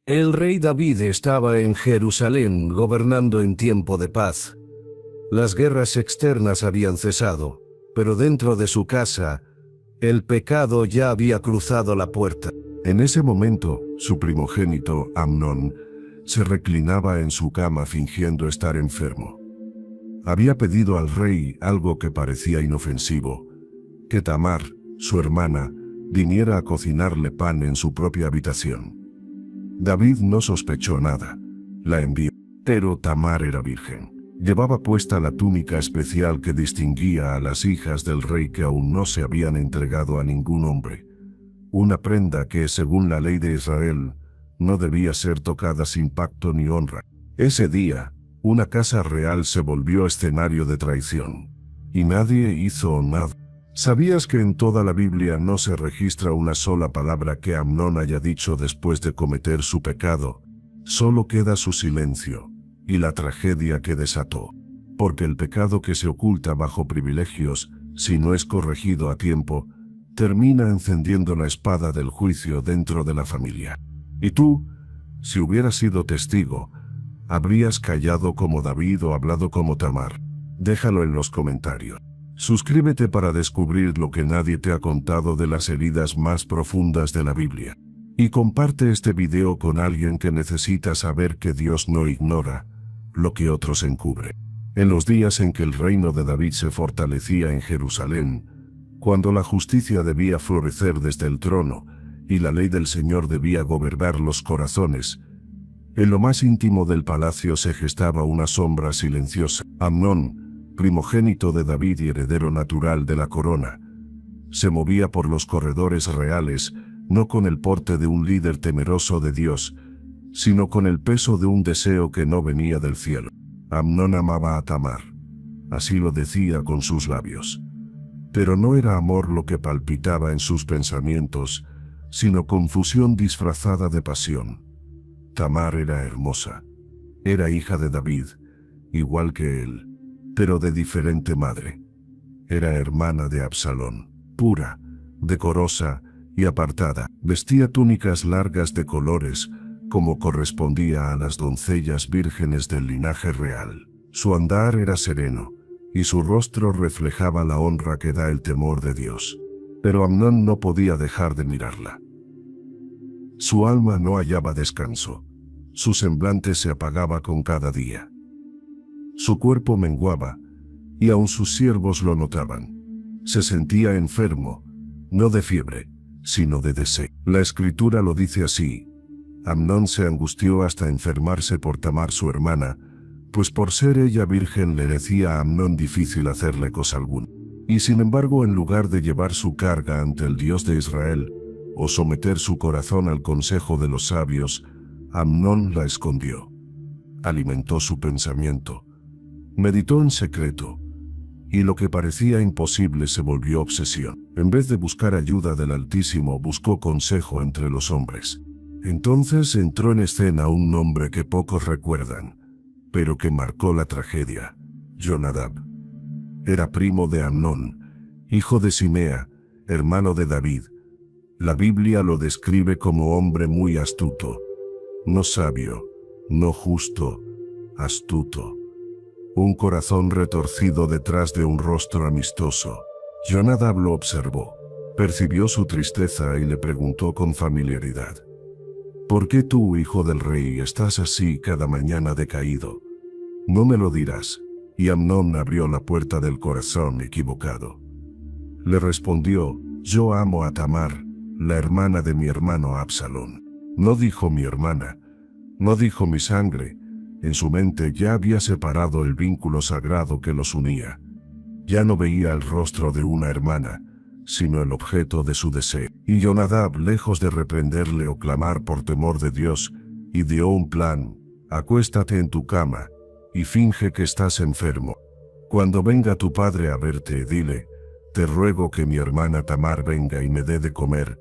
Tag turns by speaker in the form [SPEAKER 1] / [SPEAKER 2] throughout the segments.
[SPEAKER 1] El rey David estaba en Jerusalén gobernando en tiempo de paz. Las guerras externas habían cesado, pero dentro de su casa, el pecado ya había cruzado la puerta.
[SPEAKER 2] En ese momento, su primogénito, Amnón, se reclinaba en su cama fingiendo estar enfermo. Había pedido al rey algo que parecía inofensivo, que Tamar, su hermana, viniera a cocinarle pan en su propia habitación. David no sospechó nada. La envió, pero Tamar era virgen. Llevaba puesta la túnica especial que distinguía a las hijas del rey que aún no se habían entregado a ningún hombre. Una prenda que, según la ley de Israel, no debía ser tocada sin pacto ni honra. Ese día, una casa real se volvió escenario de traición. Y nadie hizo nada. ¿Sabías que en toda la Biblia no se registra una sola palabra que Amnón haya dicho después de cometer su pecado? Solo queda su silencio y la tragedia que desató. Porque el pecado que se oculta bajo privilegios, si no es corregido a tiempo, termina encendiendo la espada del juicio dentro de la familia. Y tú, si hubieras sido testigo, ¿habrías callado como David o hablado como Tamar? Déjalo en los comentarios. Suscríbete para descubrir lo que nadie te ha contado de las heridas más profundas de la Biblia. Y comparte este video con alguien que necesita saber que Dios no ignora lo que otros encubren. En los días en que el reino de David se fortalecía en Jerusalén, cuando la justicia debía florecer desde el trono y la ley del Señor debía gobernar los corazones, en lo más íntimo del palacio se gestaba una sombra silenciosa. Amnón, primogénito de David y heredero natural de la corona, se movía por los corredores reales, no con el porte de un líder temeroso de Dios, sino con el peso de un deseo que no venía del cielo. Amnón amaba a Tamar. Así lo decía con sus labios. Pero no era amor lo que palpitaba en sus pensamientos, sino confusión disfrazada de pasión. Tamar era hermosa. Era hija de David, igual que él, pero de diferente madre. Era hermana de Absalón, pura, decorosa y apartada. Vestía túnicas largas de colores, como correspondía a las doncellas vírgenes del linaje real. Su andar era sereno, y su rostro reflejaba la honra que da el temor de Dios. Pero Amnón no podía dejar de mirarla. Su alma no hallaba descanso. Su semblante se apagaba con cada día. Su cuerpo menguaba, y aun sus siervos lo notaban. Se sentía enfermo, no de fiebre, sino de deseo. La Escritura lo dice así. Amnón se angustió hasta enfermarse por Tamar su hermana, pues por ser ella virgen le decía a Amnón difícil hacerle cosa alguna. Y sin embargo, en lugar de llevar su carga ante el Dios de Israel, o someter su corazón al consejo de los sabios, Amnón la escondió. Alimentó su pensamiento. Meditó en secreto, y lo que parecía imposible se volvió obsesión. En vez de buscar ayuda del Altísimo, buscó consejo entre los hombres. Entonces entró en escena un nombre que pocos recuerdan, pero que marcó la tragedia: Jonadab. Era primo de Amnón, hijo de Simea, hermano de David. La Biblia lo describe como hombre muy astuto, no sabio, no justo, astuto. Un corazón retorcido detrás de un rostro amistoso. Jonadab lo observó, percibió su tristeza y le preguntó con familiaridad: ¿por qué tú, hijo del rey, estás así cada mañana decaído? No me lo dirás. Y Amnón abrió la puerta del corazón equivocado. Le respondió: yo amo a Tamar, la hermana de mi hermano Absalón. No dijo mi hermana, no dijo mi sangre. En su mente ya había separado el vínculo sagrado que los unía. Ya no veía el rostro de una hermana, sino el objeto de su deseo. Y Jonadab, lejos de reprenderle o clamar por temor de Dios, ideó un plan: acuéstate en tu cama y finge que estás enfermo. Cuando venga tu padre a verte, dile: te ruego que mi hermana Tamar venga y me dé de comer,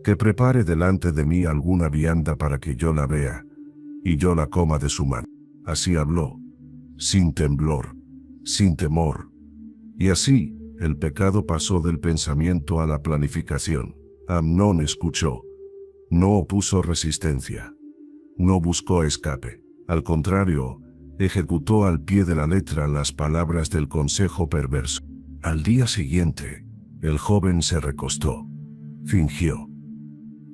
[SPEAKER 2] que prepare delante de mí alguna vianda para que yo la vea, y yo la coma de su mano. Así habló, sin temblor, sin temor. Y así, el pecado pasó del pensamiento a la planificación. Amnón escuchó. No opuso resistencia. No buscó escape. Al contrario, ejecutó al pie de la letra las palabras del consejo perverso. Al día siguiente, el joven se recostó. Fingió.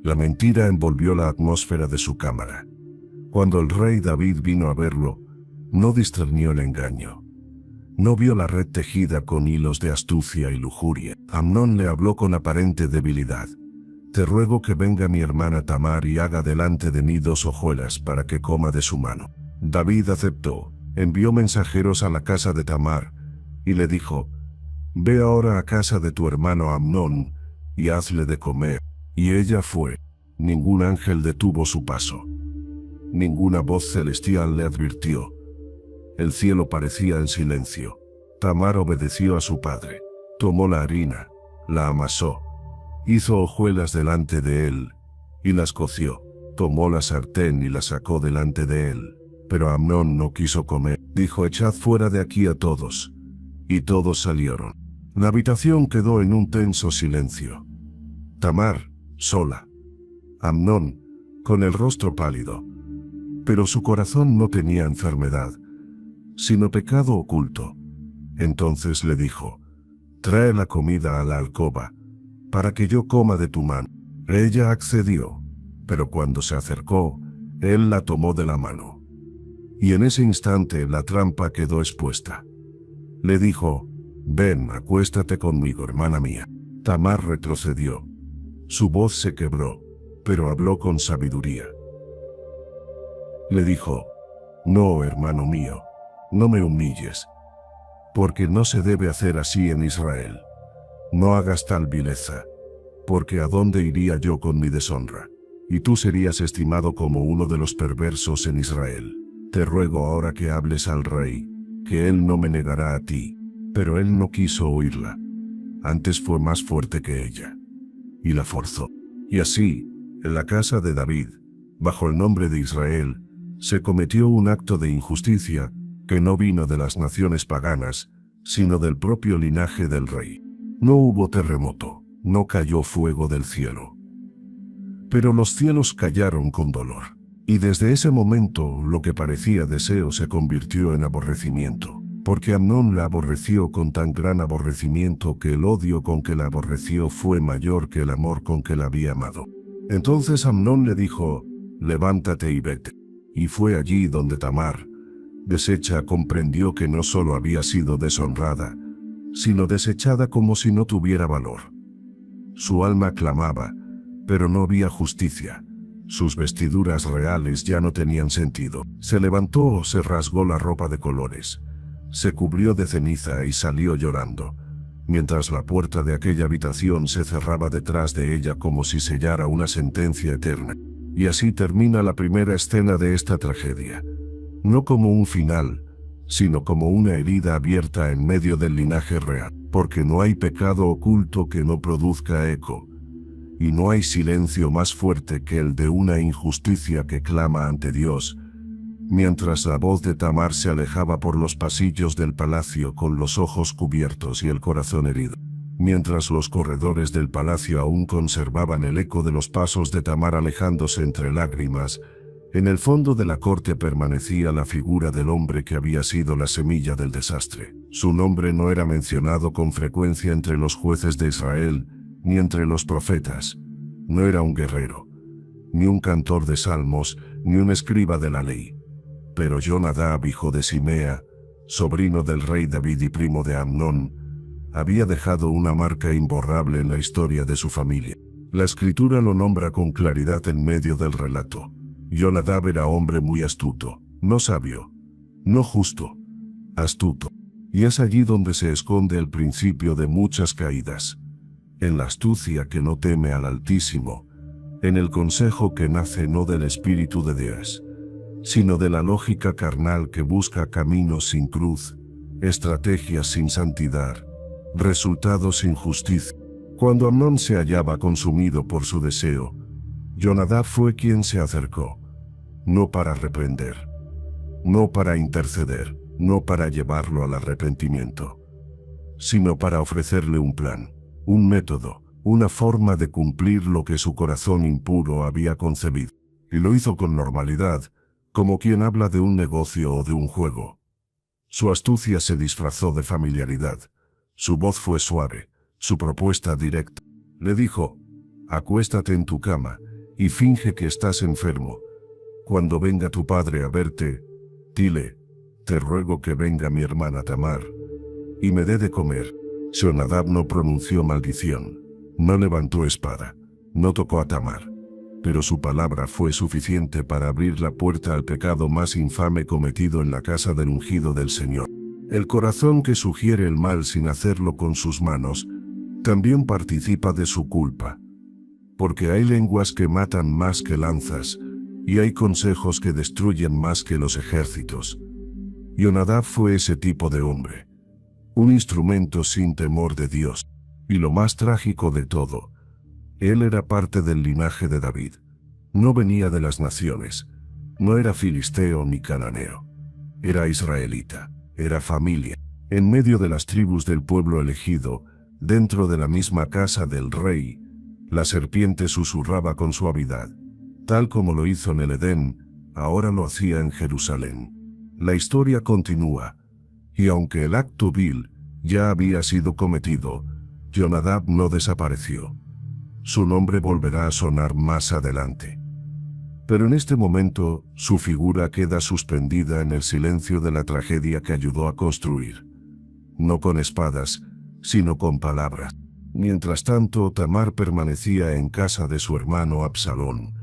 [SPEAKER 2] La mentira envolvió la atmósfera de su cámara. Cuando el rey David vino a verlo, no discernió el engaño. No vio la red tejida con hilos de astucia y lujuria. Amnón le habló con aparente debilidad. Te ruego que venga mi hermana Tamar y haga delante de mí 2 hojuelas para que coma de su mano. David aceptó, envió mensajeros a la casa de Tamar, y le dijo, ve ahora a casa de tu hermano Amnón, y hazle de comer. Y ella fue. Ningún ángel detuvo su paso. Ninguna voz celestial le advirtió. El cielo parecía en silencio. Tamar obedeció a su padre. Tomó la harina, la amasó, hizo hojuelas delante de él, y las coció. Tomó la sartén y la sacó delante de él. Pero Amnón no quiso comer. Dijo, echad fuera de aquí a todos. Y todos salieron. La habitación quedó en un tenso silencio. Tamar, sola. Amnón, con el rostro pálido. Pero su corazón no tenía enfermedad, sino pecado oculto. Entonces le dijo, trae la comida a la alcoba, para que yo coma de tu mano. Ella accedió, pero cuando se acercó, él la tomó de la mano. Y en ese instante la trampa quedó expuesta. Le dijo, ven, acuéstate conmigo, hermana mía. Tamar retrocedió. Su voz se quebró, pero habló con sabiduría. Le dijo, no, hermano mío, no me humilles, porque no se debe hacer así en Israel. No hagas tal vileza, porque ¿a dónde iría yo con mi deshonra? Y tú serías estimado como uno de los perversos en Israel. Te ruego ahora que hables al rey, que él no me negará a ti. Pero él no quiso oírla. Antes fue más fuerte que ella, y la forzó. Y así, en la casa de David, bajo el nombre de Israel, se cometió un acto de injusticia que no vino de las naciones paganas, sino del propio linaje del rey. No hubo terremoto, no cayó fuego del cielo. Pero los cielos callaron con dolor. Y desde ese momento lo que parecía deseo se convirtió en aborrecimiento, porque Amnón la aborreció con tan gran aborrecimiento que el odio con que la aborreció fue mayor que el amor con que la había amado. Entonces Amnón le dijo, levántate y vete. Y fue allí donde Tamar, deshecha, comprendió que no solo había sido deshonrada, sino desechada como si no tuviera valor. Su alma clamaba, pero no había justicia. Sus vestiduras reales ya no tenían sentido. Se levantó, se rasgó la ropa de colores, se cubrió de ceniza y salió llorando, mientras la puerta de aquella habitación se cerraba detrás de ella como si sellara una sentencia eterna. Y así termina la primera escena de esta tragedia. No como un final, sino como una herida abierta en medio del linaje real, porque no hay pecado oculto que no produzca eco, y no hay silencio más fuerte que el de una injusticia que clama ante Dios. Mientras la voz de Tamar se alejaba por los pasillos del palacio con los ojos cubiertos y el corazón herido. Mientras los corredores del palacio aún conservaban el eco de los pasos de Tamar alejándose entre lágrimas, en el fondo de la corte permanecía la figura del hombre que había sido la semilla del desastre. Su nombre no era mencionado con frecuencia entre los jueces de Israel, ni entre los profetas. No era un guerrero, ni un cantor de salmos, ni un escriba de la ley. Pero Jonadab, hijo de Simea, sobrino del rey David y primo de Amnón, había dejado una marca imborrable en la historia de su familia. La escritura lo nombra con claridad en medio del relato. Jonadab era hombre muy astuto, no sabio, no justo, astuto. Y es allí donde se esconde el principio de muchas caídas. En la astucia que no teme al Altísimo, en el consejo que nace no del Espíritu de Dios, sino de la lógica carnal que busca caminos sin cruz, estrategias sin santidad, resultados sin justicia. Cuando Amnón se hallaba consumido por su deseo, Jonadab fue quien se acercó, no para reprender, no para interceder, no para llevarlo al arrepentimiento, sino para ofrecerle un plan, un método, una forma de cumplir lo que su corazón impuro había concebido. y lo hizo con normalidad, como quien habla de un negocio o de un juego. Su astucia se disfrazó de familiaridad. Su voz fue suave, su propuesta directa. Le dijo: acuéstate en tu cama y finge que estás enfermo. Cuando venga tu padre a verte, dile: te ruego que venga mi hermana Tamar y me dé de comer. Jonadab no pronunció maldición, no levantó espada, no tocó a Tamar, pero su palabra fue suficiente para abrir la puerta al pecado más infame cometido en la casa del ungido del Señor. El corazón que sugiere el mal sin hacerlo con sus manos, también participa de su culpa. Porque hay lenguas que matan más que lanzas, y hay consejos que destruyen más que los ejércitos. Jonadab fue ese tipo de hombre, un instrumento sin temor de Dios. Y lo más trágico de todo, él era parte del linaje de David. No venía de las naciones, no era filisteo ni cananeo. Era israelita, era familia. En medio de las tribus del pueblo elegido, dentro de la misma casa del rey, la serpiente susurraba con suavidad. Tal como lo hizo en el Edén, ahora lo hacía en Jerusalén. La historia continúa, y aunque el acto vil ya había sido cometido, Jonadab no desapareció. Su nombre volverá a sonar más adelante. Pero en este momento, su figura queda suspendida en el silencio de la tragedia que ayudó a construir. No con espadas, sino con palabras. Mientras tanto, Tamar permanecía en casa de su hermano Absalón,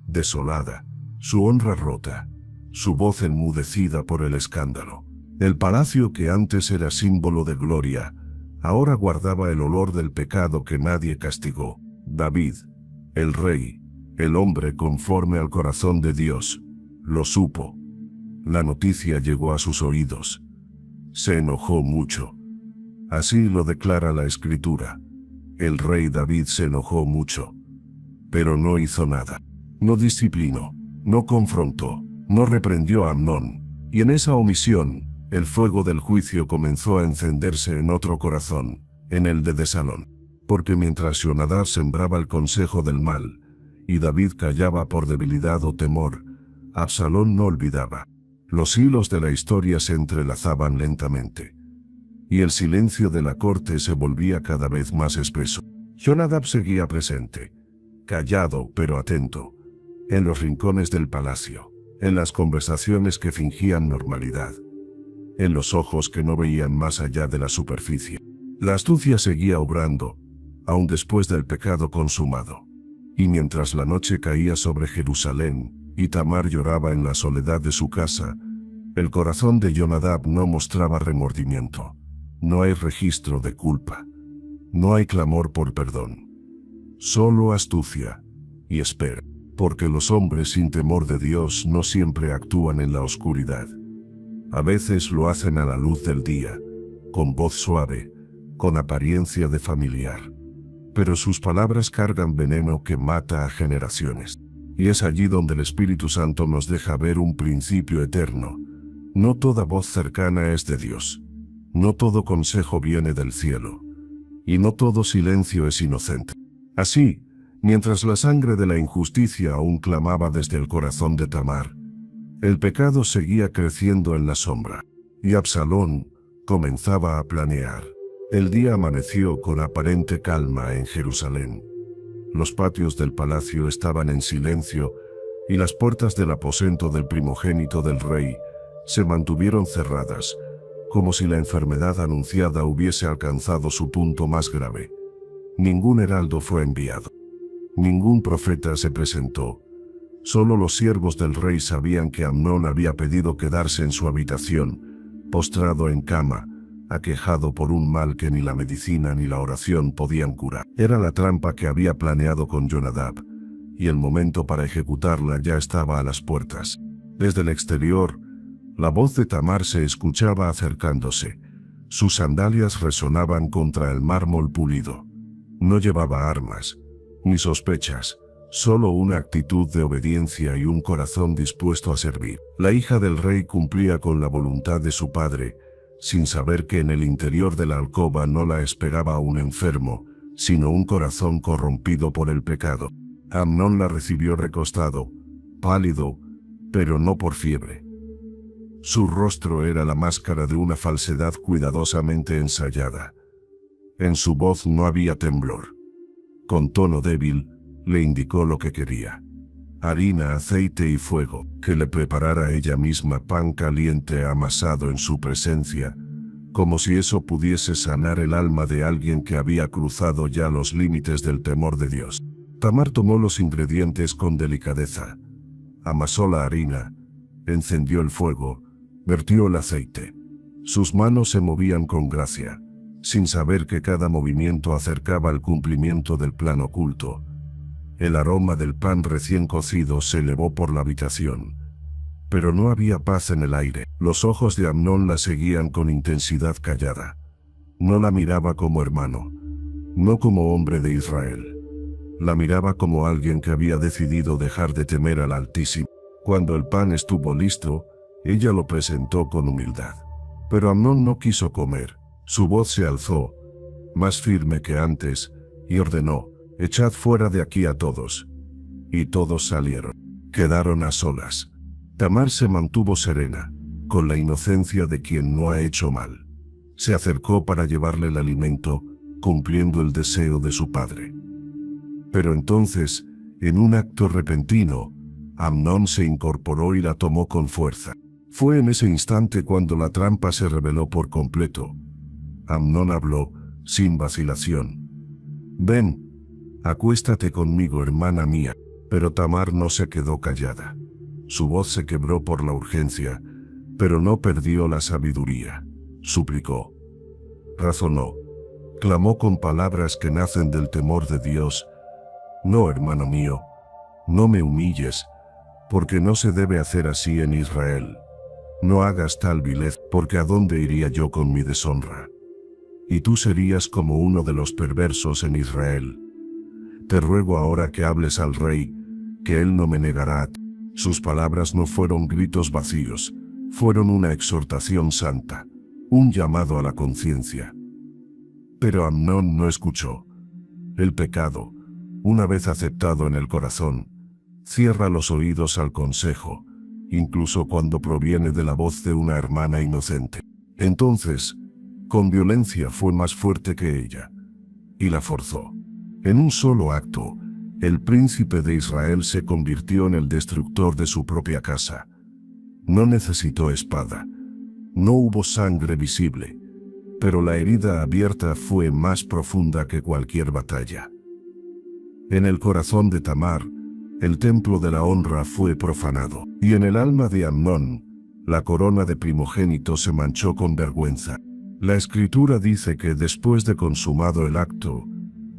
[SPEAKER 2] desolada, su honra rota, su voz enmudecida por el escándalo. El palacio que antes era símbolo de gloria, ahora guardaba el olor del pecado que nadie castigó. David, el rey, el hombre conforme al corazón de Dios, lo supo. La noticia llegó a sus oídos. Se enojó mucho. Así lo declara la Escritura. El rey David se enojó mucho, pero no hizo nada. No disciplinó, no confrontó, no reprendió a Amnón. Y en esa omisión, el fuego del juicio comenzó a encenderse en otro corazón, en el de Absalón. Porque mientras Jonadab sembraba el consejo del mal, y David callaba por debilidad o temor, Absalón no olvidaba. Los hilos de la historia se entrelazaban lentamente, y el silencio de la corte se volvía cada vez más espeso. Jonadab seguía presente, callado pero atento, en los rincones del palacio, en las conversaciones que fingían normalidad, en los ojos que no veían más allá de la superficie. La astucia seguía obrando, aun después del pecado consumado. Y mientras la noche caía sobre Jerusalén, y Tamar lloraba en la soledad de su casa, el corazón de Jonadab no mostraba remordimiento. No hay registro de culpa. No hay clamor por perdón. Solo astucia y espera, porque los hombres sin temor de Dios no siempre actúan en la oscuridad. A veces lo hacen a la luz del día, con voz suave, con apariencia de familiar. Pero sus palabras cargan veneno que mata a generaciones. Y es allí donde el Espíritu Santo nos deja ver un principio eterno. No toda voz cercana es de Dios. No todo consejo viene del cielo. Y no todo silencio es inocente. Así, mientras la sangre de la injusticia aún clamaba desde el corazón de Tamar, el pecado seguía creciendo en la sombra. Y Absalón comenzaba a planear. El día amaneció con aparente calma en Jerusalén. Los patios del palacio estaban en silencio, y las puertas del aposento del primogénito del rey se mantuvieron cerradas, como si la enfermedad anunciada hubiese alcanzado su punto más grave. Ningún heraldo fue enviado. Ningún profeta se presentó. Solo los siervos del rey sabían que Amnón había pedido quedarse en su habitación, postrado en cama, aquejado por un mal que ni la medicina ni la oración podían curar. Era la trampa que había planeado con Jonadab, y el momento para ejecutarla ya estaba a las puertas. Desde el exterior, la voz de Tamar se escuchaba acercándose. Sus sandalias resonaban contra el mármol pulido. No llevaba armas, ni sospechas, solo una actitud de obediencia y un corazón dispuesto a servir. La hija del rey cumplía con la voluntad de su padre, sin saber que en el interior de la alcoba no la esperaba un enfermo, sino un corazón corrompido por el pecado. Amnón la recibió recostado, pálido, pero no por fiebre. Su rostro era la máscara de una falsedad cuidadosamente ensayada. En su voz no había temblor. Con tono débil, le indicó lo que quería: harina, aceite y fuego, que le preparara ella misma pan caliente amasado en su presencia, como si eso pudiese sanar el alma de alguien que había cruzado ya los límites del temor de Dios. Tamar tomó los ingredientes con delicadeza, amasó la harina, encendió el fuego, vertió el aceite. Sus manos se movían con gracia, sin saber que cada movimiento acercaba al cumplimiento del plan oculto. El aroma del pan recién cocido se elevó por la habitación. Pero no había paz en el aire. Los ojos de Amnón la seguían con intensidad callada. No la miraba como hermano, no como hombre de Israel. La miraba como alguien que había decidido dejar de temer al Altísimo. Cuando el pan estuvo listo, ella lo presentó con humildad. Pero Amnón no quiso comer. Su voz se alzó, más firme que antes, y ordenó: echad fuera de aquí a todos. Y todos salieron. Quedaron a solas. Tamar se mantuvo serena, con la inocencia de quien no ha hecho mal. Se acercó para llevarle el alimento, cumpliendo el deseo de su padre. Pero entonces, en un acto repentino, Amnón se incorporó y la tomó con fuerza. Fue en ese instante cuando la trampa se reveló por completo. Amnón habló, sin vacilación: ven, acuéstate conmigo, hermana mía. Pero Tamar no se quedó callada. Su voz se quebró por la urgencia, pero no perdió la sabiduría. Suplicó, razonó, clamó con palabras que nacen del temor de Dios: no, hermano mío, no me humilles, porque no se debe hacer así en Israel. No hagas tal vilez, porque ¿a dónde iría yo con mi deshonra? Y tú serías como uno de los perversos en Israel. Te ruego ahora que hables al rey, que él no me negará a ti. Sus palabras no fueron gritos vacíos, fueron una exhortación santa, un llamado a la conciencia. Pero Amnón no escuchó. El pecado, una vez aceptado en el corazón, cierra los oídos al consejo, incluso cuando proviene de la voz de una hermana inocente. Entonces, con violencia fue más fuerte que ella, y la forzó. En un solo acto, el príncipe de Israel se convirtió en el destructor de su propia casa. No necesitó espada. No hubo sangre visible, pero la herida abierta fue más profunda que cualquier batalla. En el corazón de Tamar, el templo de la honra fue profanado, y en el alma de Amnón, la corona de primogénito se manchó con vergüenza. La escritura dice que después de consumado el acto,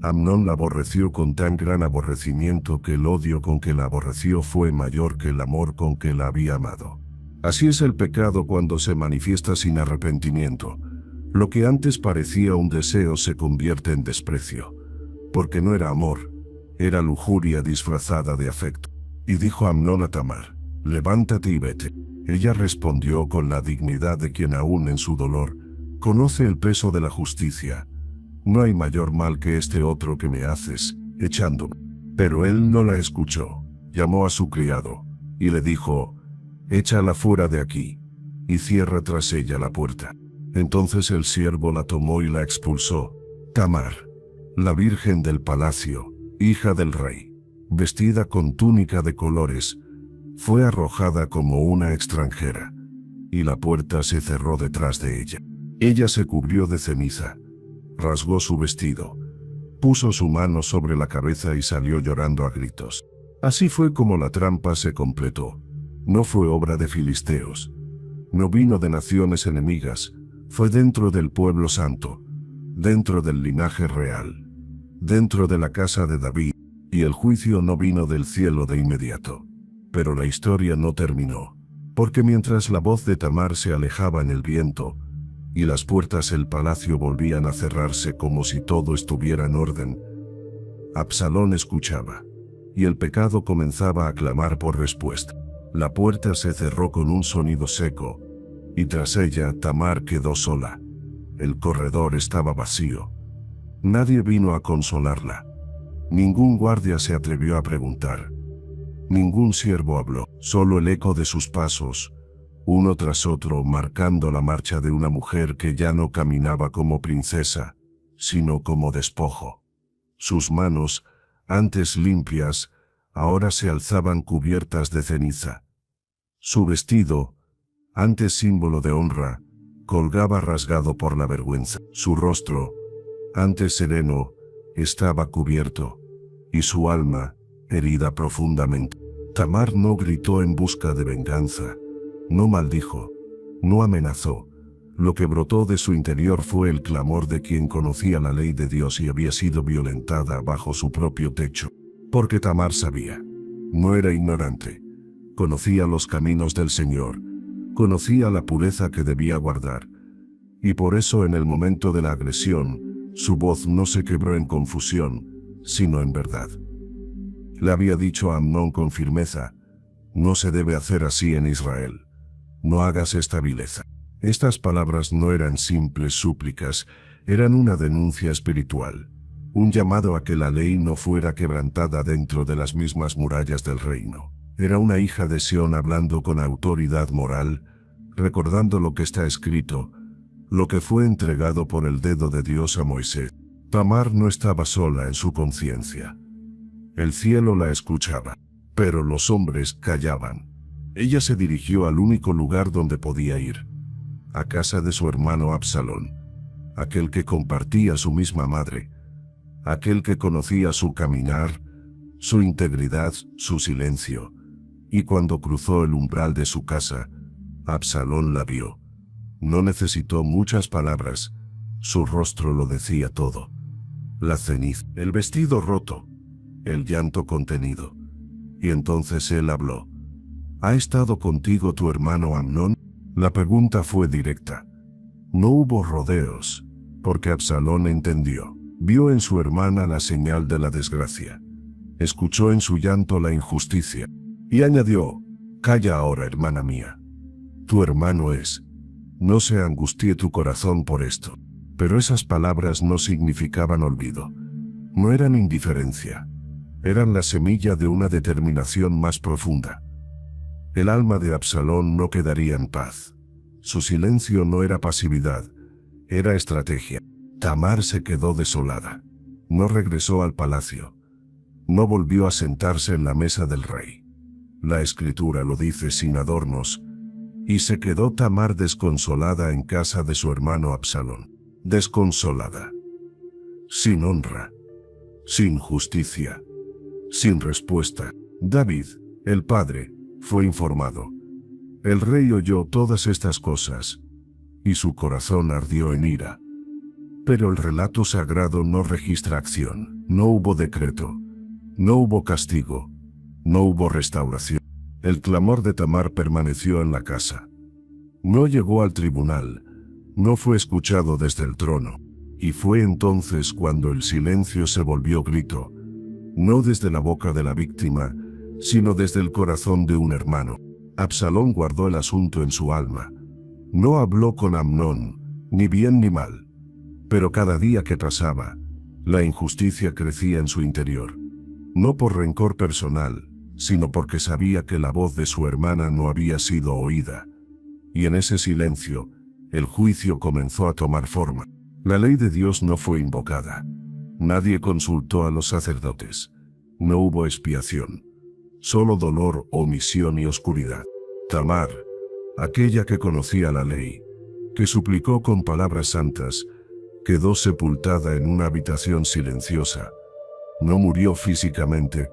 [SPEAKER 2] Amnón la aborreció con tan gran aborrecimiento que el odio con que la aborreció fue mayor que el amor con que la había amado. Así es el pecado cuando se manifiesta sin arrepentimiento. Lo que antes parecía un deseo se convierte en desprecio, porque no era amor, era lujuria disfrazada de afecto. Y dijo Amnón a Tamar: levántate y vete. Ella respondió con la dignidad de quien aún en su dolor conoce el peso de la justicia: no hay mayor mal que este otro que me haces, echándome. Pero él no la escuchó. Llamó a su criado, y le dijo: échala fuera de aquí, y cierra tras ella la puerta. Entonces el siervo la tomó y la expulsó. Tamar, la virgen del palacio, hija del rey, vestida con túnica de colores, fue arrojada como una extranjera, y la puerta se cerró detrás de ella. Ella se cubrió de ceniza, rasgó su vestido, puso su mano sobre la cabeza y salió llorando a gritos. Así fue como la trampa se completó. No fue obra de filisteos, no vino de naciones enemigas, fue dentro del pueblo santo, dentro del linaje real, dentro de la casa de David, y el juicio no vino del cielo de inmediato. Pero la historia no terminó, porque mientras la voz de Tamar se alejaba en el viento, y las puertas del palacio volvían a cerrarse como si todo estuviera en orden, Absalón escuchaba, y el pecado comenzaba a clamar por respuesta. La puerta se cerró con un sonido seco, y tras ella Tamar quedó sola. El corredor estaba vacío. Nadie vino a consolarla. Ningún guardia se atrevió a preguntar: Ningún siervo habló, solo el eco de sus pasos, uno tras otro, marcando la marcha de una mujer que ya no caminaba como princesa, sino como despojo. Sus manos, antes limpias, ahora se alzaban cubiertas de ceniza. Su vestido, antes símbolo de honra, colgaba rasgado por la vergüenza. Su rostro, antes sereno, estaba cubierto, y su alma, herida profundamente. Tamar no gritó en busca de venganza, no maldijo, no amenazó. Lo que brotó de su interior fue el clamor de quien conocía la ley de Dios y había sido violentada bajo su propio techo. Porque Tamar sabía, no era ignorante, conocía los caminos del Señor, conocía la pureza que debía guardar, y por eso en el momento de la agresión, su voz no se quebró en confusión, sino en verdad. Le había dicho a Amnón con firmeza, no se debe hacer así en Israel, no hagas esta vileza. Estas palabras no eran simples súplicas, eran una denuncia espiritual, un llamado a que la ley no fuera quebrantada dentro de las mismas murallas del reino. Era una hija de Sión hablando con autoridad moral, recordando lo que está escrito, lo que fue entregado por el dedo de Dios a Moisés. Tamar no estaba sola en su conciencia. El cielo la escuchaba, pero los hombres callaban. Ella se dirigió al único lugar donde podía ir, a casa de su hermano Absalón, aquel que compartía su misma madre, aquel que conocía su caminar, su integridad, su silencio, y cuando cruzó el umbral de su casa, Absalón la vio. No necesitó muchas palabras, su rostro lo decía todo. La ceniza, el vestido roto, el llanto contenido. Y entonces él habló. ¿Ha estado contigo tu hermano Amnón? La pregunta fue directa. No hubo rodeos, porque Absalón entendió. Vio en su hermana la señal de la desgracia. Escuchó en su llanto la injusticia. Y añadió, calla ahora, hermana mía. Tu hermano es. No se angustie tu corazón por esto. Pero esas palabras no significaban olvido. No eran indiferencia. Eran la semilla de una determinación más profunda. El alma de Absalón no quedaría en paz. Su silencio no era pasividad, era estrategia. Tamar se quedó desolada. No regresó al palacio. No volvió a sentarse en la mesa del rey. La escritura lo dice sin adornos. Y se quedó Tamar desconsolada en casa de su hermano Absalón. Desconsolada. Sin honra. Sin justicia. Sin respuesta. David, el padre, fue informado. El rey oyó todas estas cosas, y su corazón ardió en ira. Pero el relato sagrado no registra acción. No hubo decreto. No hubo castigo. No hubo restauración. El clamor de Tamar permaneció en la casa. No llegó al tribunal. No fue escuchado desde el trono. Y fue entonces cuando el silencio se volvió grito. No desde la boca de la víctima, sino desde el corazón de un hermano. Absalón guardó el asunto en su alma. No habló con Amnón, ni bien ni mal. Pero cada día que pasaba, la injusticia crecía en su interior. No por rencor personal, sino porque sabía que la voz de su hermana no había sido oída. Y en ese silencio, el juicio comenzó a tomar forma. La ley de Dios no fue invocada. Nadie consultó a los sacerdotes. No hubo expiación. Solo dolor, omisión y oscuridad. Tamar, aquella que conocía la ley, que suplicó con palabras santas, quedó sepultada en una habitación silenciosa. No murió físicamente,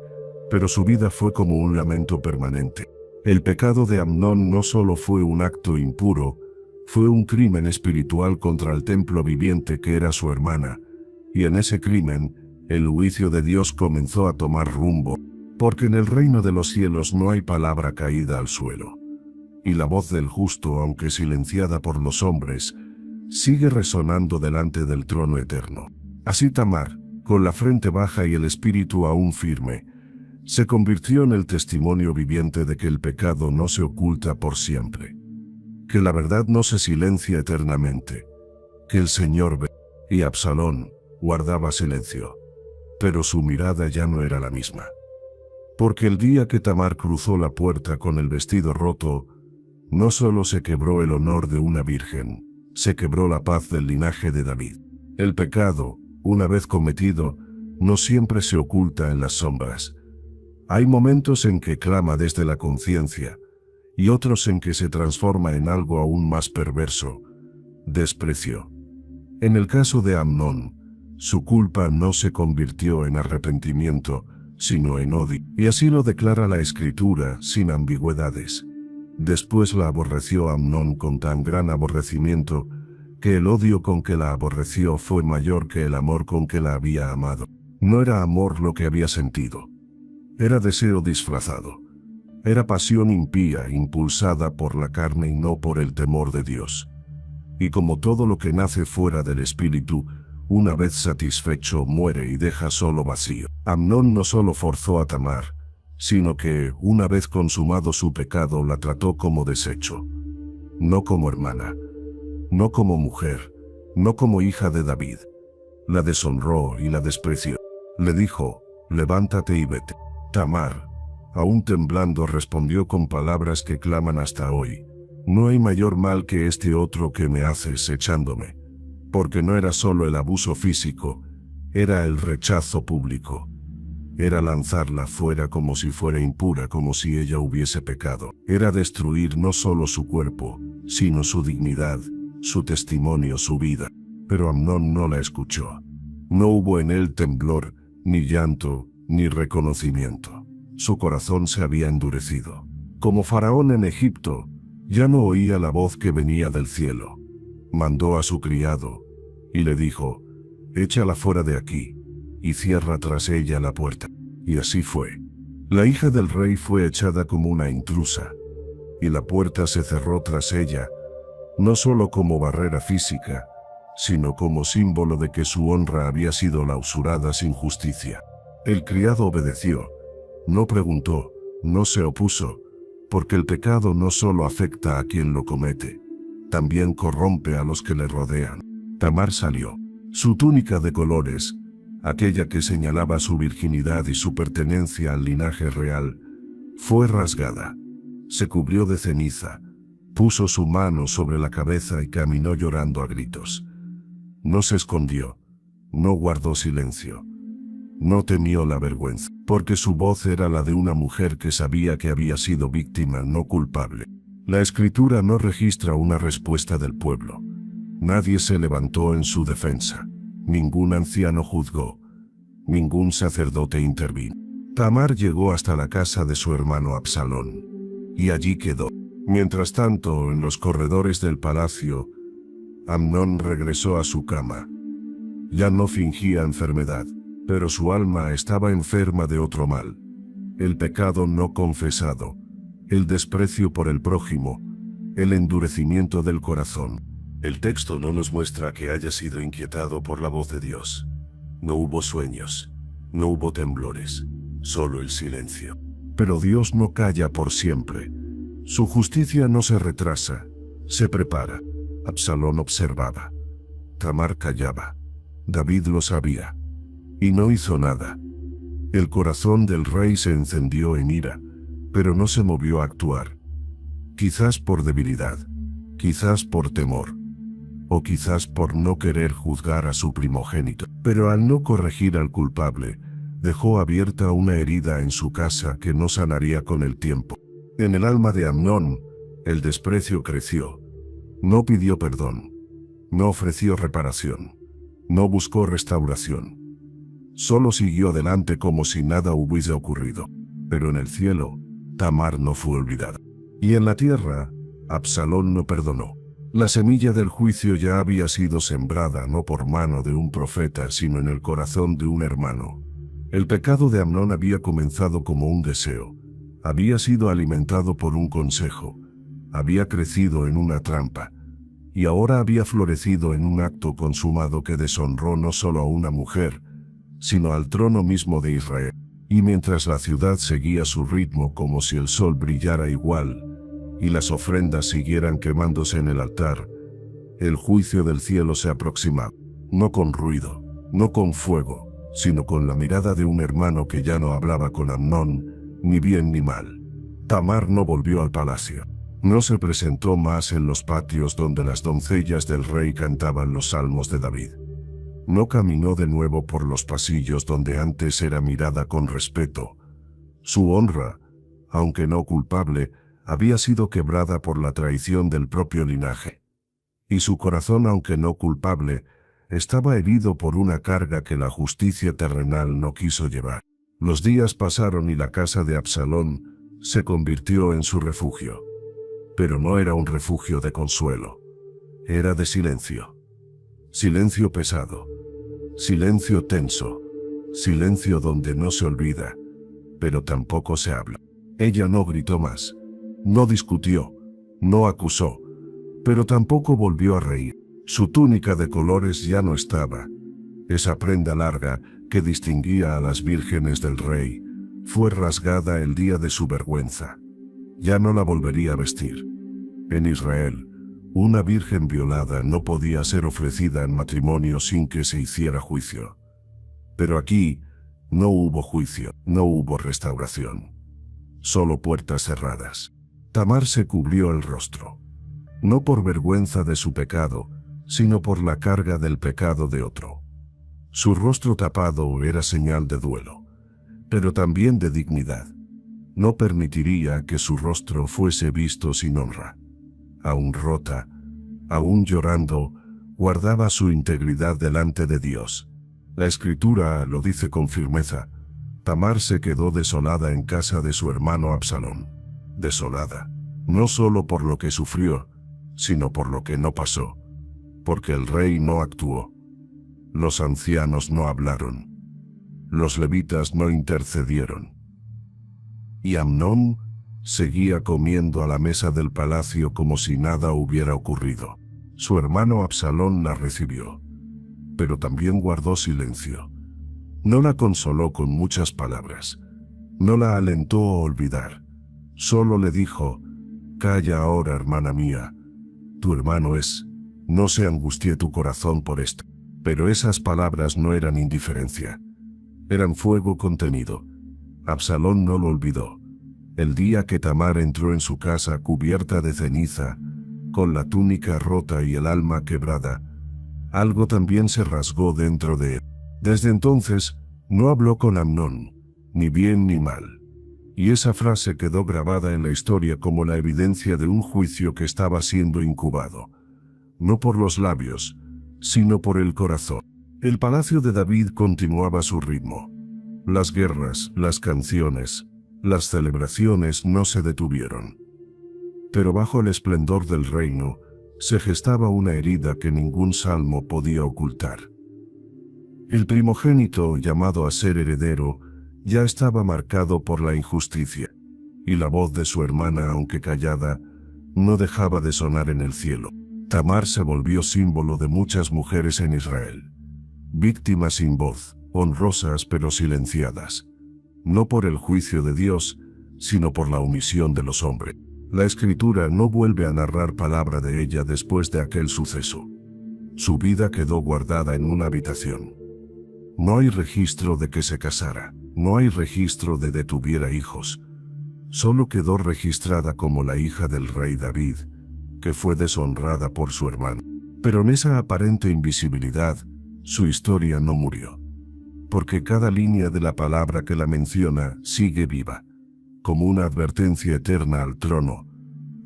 [SPEAKER 2] pero su vida fue como un lamento permanente. El pecado de Amnón no solo fue un acto impuro, fue un crimen espiritual contra el templo viviente que era su hermana, y en ese crimen, el juicio de Dios comenzó a tomar rumbo. Porque en el reino de los cielos no hay palabra caída al suelo. Y la voz del justo, aunque silenciada por los hombres, sigue resonando delante del trono eterno. Así Tamar, con la frente baja y el espíritu aún firme, se convirtió en el testimonio viviente de que el pecado no se oculta por siempre. Que la verdad no se silencia eternamente. Que el Señor ve. Y Absalón guardaba silencio. Pero su mirada ya no era la misma. Porque el día que Tamar cruzó la puerta con el vestido roto, no solo se quebró el honor de una virgen, se quebró la paz del linaje de David. El pecado, una vez cometido, no siempre se oculta en las sombras. Hay momentos en que clama desde la conciencia, y otros en que se transforma en algo aún más perverso: desprecio. En el caso de Amnón, su culpa no se convirtió en arrepentimiento, sino en odio. Y así lo declara la Escritura, sin ambigüedades. Después la aborreció Amnón con tan gran aborrecimiento, que el odio con que la aborreció fue mayor que el amor con que la había amado. No era amor lo que había sentido. Era deseo disfrazado. Era pasión impía, impulsada por la carne y no por el temor de Dios. Y como todo lo que nace fuera del Espíritu, una vez satisfecho muere y deja solo vacío. Amnón no solo forzó a Tamar, sino que, una vez consumado su pecado, la trató como desecho. No como hermana, no como mujer, no como hija de David. La deshonró y la despreció. Le dijo: levántate y vete. Tamar, aún temblando, respondió con palabras que claman hasta hoy: no hay mayor mal que este otro que me haces echándome. Porque no era solo el abuso físico, era el rechazo público. Era lanzarla fuera como si fuera impura, como si ella hubiese pecado. Era destruir no solo su cuerpo, sino su dignidad, su testimonio, su vida. Pero Amnón no la escuchó. No hubo en él temblor, ni llanto, ni reconocimiento. Su corazón se había endurecido. Como Faraón en Egipto, ya no oía la voz que venía del cielo. Mandó a su criado, y le dijo: échala fuera de aquí, y cierra tras ella la puerta. Y así fue. La hija del rey fue echada como una intrusa, y la puerta se cerró tras ella, no solo como barrera física, sino como símbolo de que su honra había sido lausurada sin justicia. El criado obedeció, no preguntó, no se opuso, porque el pecado no solo afecta a quien lo comete, también corrompe a los que le rodean. Tamar salió. Su túnica de colores, aquella que señalaba su virginidad y su pertenencia al linaje real, fue rasgada. Se cubrió de ceniza, puso su mano sobre la cabeza y caminó llorando a gritos. No se escondió, no guardó silencio, no temió la vergüenza, porque su voz era la de una mujer que sabía que había sido víctima, no culpable. La Escritura no registra una respuesta del pueblo. Nadie se levantó en su defensa. Ningún anciano juzgó. Ningún sacerdote intervino. Tamar llegó hasta la casa de su hermano Absalón, y allí quedó. Mientras tanto, en los corredores del palacio, Amnón regresó a su cama. Ya no fingía enfermedad, pero su alma estaba enferma de otro mal: el pecado no confesado, el desprecio por el prójimo, el endurecimiento del corazón. El texto no nos muestra que haya sido inquietado por la voz de Dios. No hubo sueños, no hubo temblores, solo el silencio. Pero Dios no calla por siempre. Su justicia no se retrasa, se prepara. Absalón observaba. Tamar callaba. David lo sabía. Y no hizo nada. El corazón del rey se encendió en ira, pero no se movió a actuar. Quizás por debilidad, quizás por temor, o quizás por no querer juzgar a su primogénito. Pero al no corregir al culpable, dejó abierta una herida en su casa que no sanaría con el tiempo. En el alma de Amnón, el desprecio creció. No pidió perdón, no ofreció reparación, no buscó restauración. Solo siguió adelante como si nada hubiese ocurrido. Pero en el cielo, Tamar no fue olvidada. Y en la tierra, Absalón no perdonó. La semilla del juicio ya había sido sembrada no por mano de un profeta, sino en el corazón de un hermano. El pecado de Amnón había comenzado como un deseo. Había sido alimentado por un consejo. Había crecido en una trampa. Y ahora había florecido en un acto consumado que deshonró no solo a una mujer, sino al trono mismo de Israel. Y mientras la ciudad seguía su ritmo como si el sol brillara igual, y las ofrendas siguieran quemándose en el altar, el juicio del cielo se aproximaba. No con ruido, no con fuego, sino con la mirada de un hermano que ya no hablaba con Amnón, ni bien ni mal. Tamar no volvió al palacio. No se presentó más en los patios donde las doncellas del rey cantaban los salmos de David. No caminó de nuevo por los pasillos donde antes era mirada con respeto. Su honra, aunque no culpable, había sido quebrada por la traición del propio linaje. Y su corazón, aunque no culpable, estaba herido por una carga que la justicia terrenal no quiso llevar. Los días pasaron y la casa de Absalón se convirtió en su refugio. Pero no era un refugio de consuelo. Era de silencio. Silencio pesado. Silencio tenso. Silencio donde no se olvida, pero tampoco se habla. Ella no gritó más. No discutió. No acusó. Pero tampoco volvió a reír. Su túnica de colores ya no estaba. Esa prenda larga que distinguía a las vírgenes del rey fue rasgada el día de su vergüenza. Ya no la volvería a vestir. En Israel, una virgen violada no podía ser ofrecida en matrimonio sin que se hiciera juicio. Pero aquí no hubo juicio, no hubo restauración. Solo puertas cerradas. Tamar se cubrió el rostro. No por vergüenza de su pecado, sino por la carga del pecado de otro. Su rostro tapado era señal de duelo, pero también de dignidad. No permitiría que su rostro fuese visto sin honra. Aún rota, aún llorando, guardaba su integridad delante de Dios. La Escritura lo dice con firmeza. Tamar se quedó desolada en casa de su hermano Absalón. Desolada, no solo por lo que sufrió, sino por lo que no pasó. Porque el rey no actuó. Los ancianos no hablaron. Los levitas no intercedieron. Y Amnón seguía comiendo a la mesa del palacio como si nada hubiera ocurrido. Su hermano Absalón la recibió, pero también guardó silencio. No la consoló con muchas palabras. No la alentó a olvidar. Solo le dijo: «Calla ahora, hermana mía. Tu hermano es. No se angustie tu corazón por esto». Pero esas palabras no eran indiferencia. Eran fuego contenido. Absalón no lo olvidó. El día que Tamar entró en su casa cubierta de ceniza, con la túnica rota y el alma quebrada, algo también se rasgó dentro de él. Desde entonces, no habló con Amnón, ni bien ni mal. Y esa frase quedó grabada en la historia como la evidencia de un juicio que estaba siendo incubado. No por los labios, sino por el corazón. El palacio de David continuaba su ritmo. Las guerras, las canciones, las celebraciones no se detuvieron. Pero bajo el esplendor del reino, se gestaba una herida que ningún salmo podía ocultar. El primogénito, llamado a ser heredero, ya estaba marcado por la injusticia, y la voz de su hermana, aunque callada, no dejaba de sonar en el cielo. Tamar se volvió símbolo de muchas mujeres en Israel. Víctimas sin voz, honrosas pero silenciadas. No por el juicio de Dios, sino por la omisión de los hombres. La Escritura no vuelve a narrar palabra de ella después de aquel suceso. Su vida quedó guardada en una habitación. No hay registro de que se casara, no hay registro de que tuviera hijos. Solo quedó registrada como la hija del rey David, que fue deshonrada por su hermano. Pero en esa aparente invisibilidad, su historia no murió. Porque cada línea de la palabra que la menciona sigue viva, como una advertencia eterna al trono,